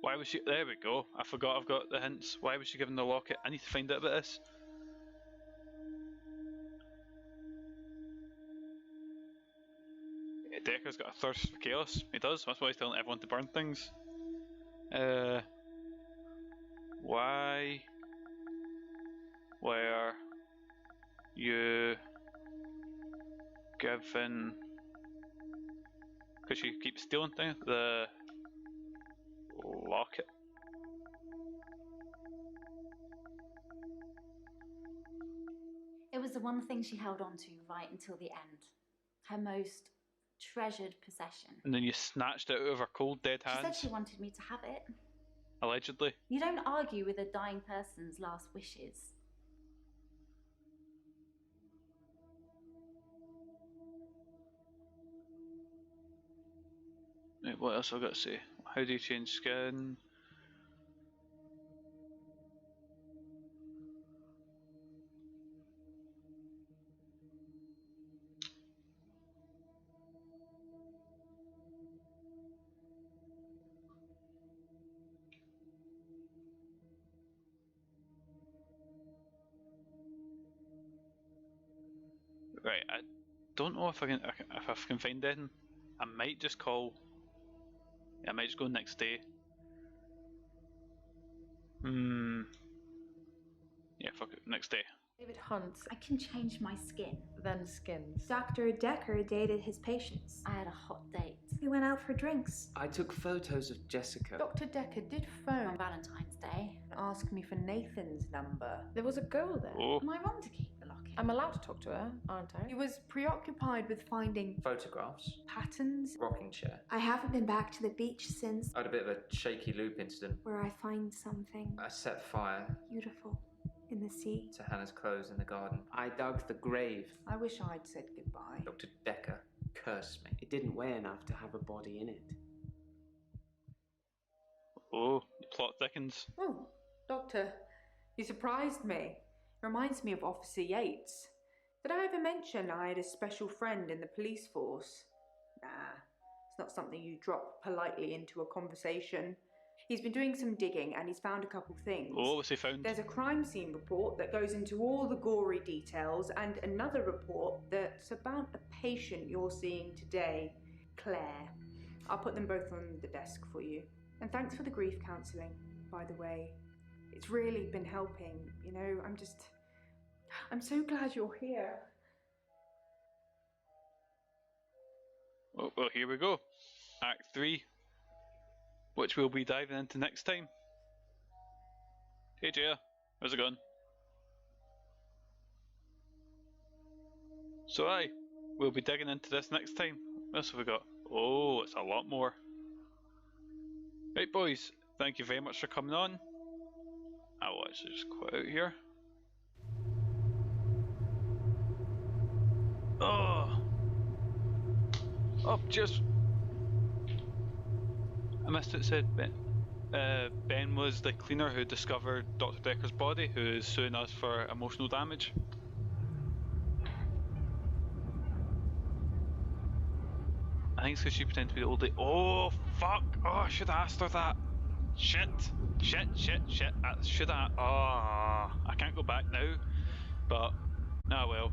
Why was she... There we go. I forgot I've got the hints. Why was she given the locket? I need to find out about this. Dekker's got a thirst for chaos. He does. That's why he's telling everyone to burn things. Why were you given... Because she keeps stealing things? The locket. It was the one thing she held on to right until the end. Her most treasured possession. And then you snatched it out of her cold, dead hands? She said she wanted me to have it. Allegedly. You don't argue with a dying person's last wishes. Right, what else I've got to say? How do you change skin? Right, I don't know if I can find anything. I might just call. I might just go next day. Yeah, fuck it. Next day. David Hunt, I can change my skin. then Skins. Dr. Dekker dated his patients. I had a hot date We went out for drinks. I took photos of Jessica. Dr. Dekker did on phone Valentine's Day. and ask me for Nathan's number. There was a girl there. Oh, Am I wrong to keep the locket? I'm allowed to talk to her, aren't I? He was preoccupied with finding Photographs, patterns. rocking chair. I haven't been back to the beach since, I had a bit of a shaky loop incident. where I find something I set fire beautiful in the sea. to Hannah's clothes in the garden. I dug the grave. I wish I'd said goodbye. Dr. Dekker cursed me. It didn't weigh enough to have a body in it. oh, the plot thickens. Oh, Doctor, you surprised me. Reminds me of Officer Yates. Did I ever mention I had a special friend in the police force? Nah, it's not something you drop politely into a conversation. He's been doing some digging and he's found a couple things. Oh, what's he found? There's a crime scene report that goes into all the gory details and another report that's about a patient you're seeing today, Claire. I'll put them both on the desk for you. And thanks for the grief counselling, by the way. It's really been helping, you know, I'm so glad you're here. Oh, well, here we go. Act 3, which we'll be diving into next time. Hey, Jaya, how's it going? So, we'll be digging into this next time. What else have we got? Oh, it's a lot more. Right, boys, thank you very much for coming on. I will actually just quit out here. Oh, just I missed it. Said Ben was the cleaner who discovered Dr. Dekker's body, who is suing us for emotional damage. I think it's because she pretended to be the old lady. Oh fuck! Oh, I should have asked her that. Shit! I should have. Oh, I can't go back now. But well.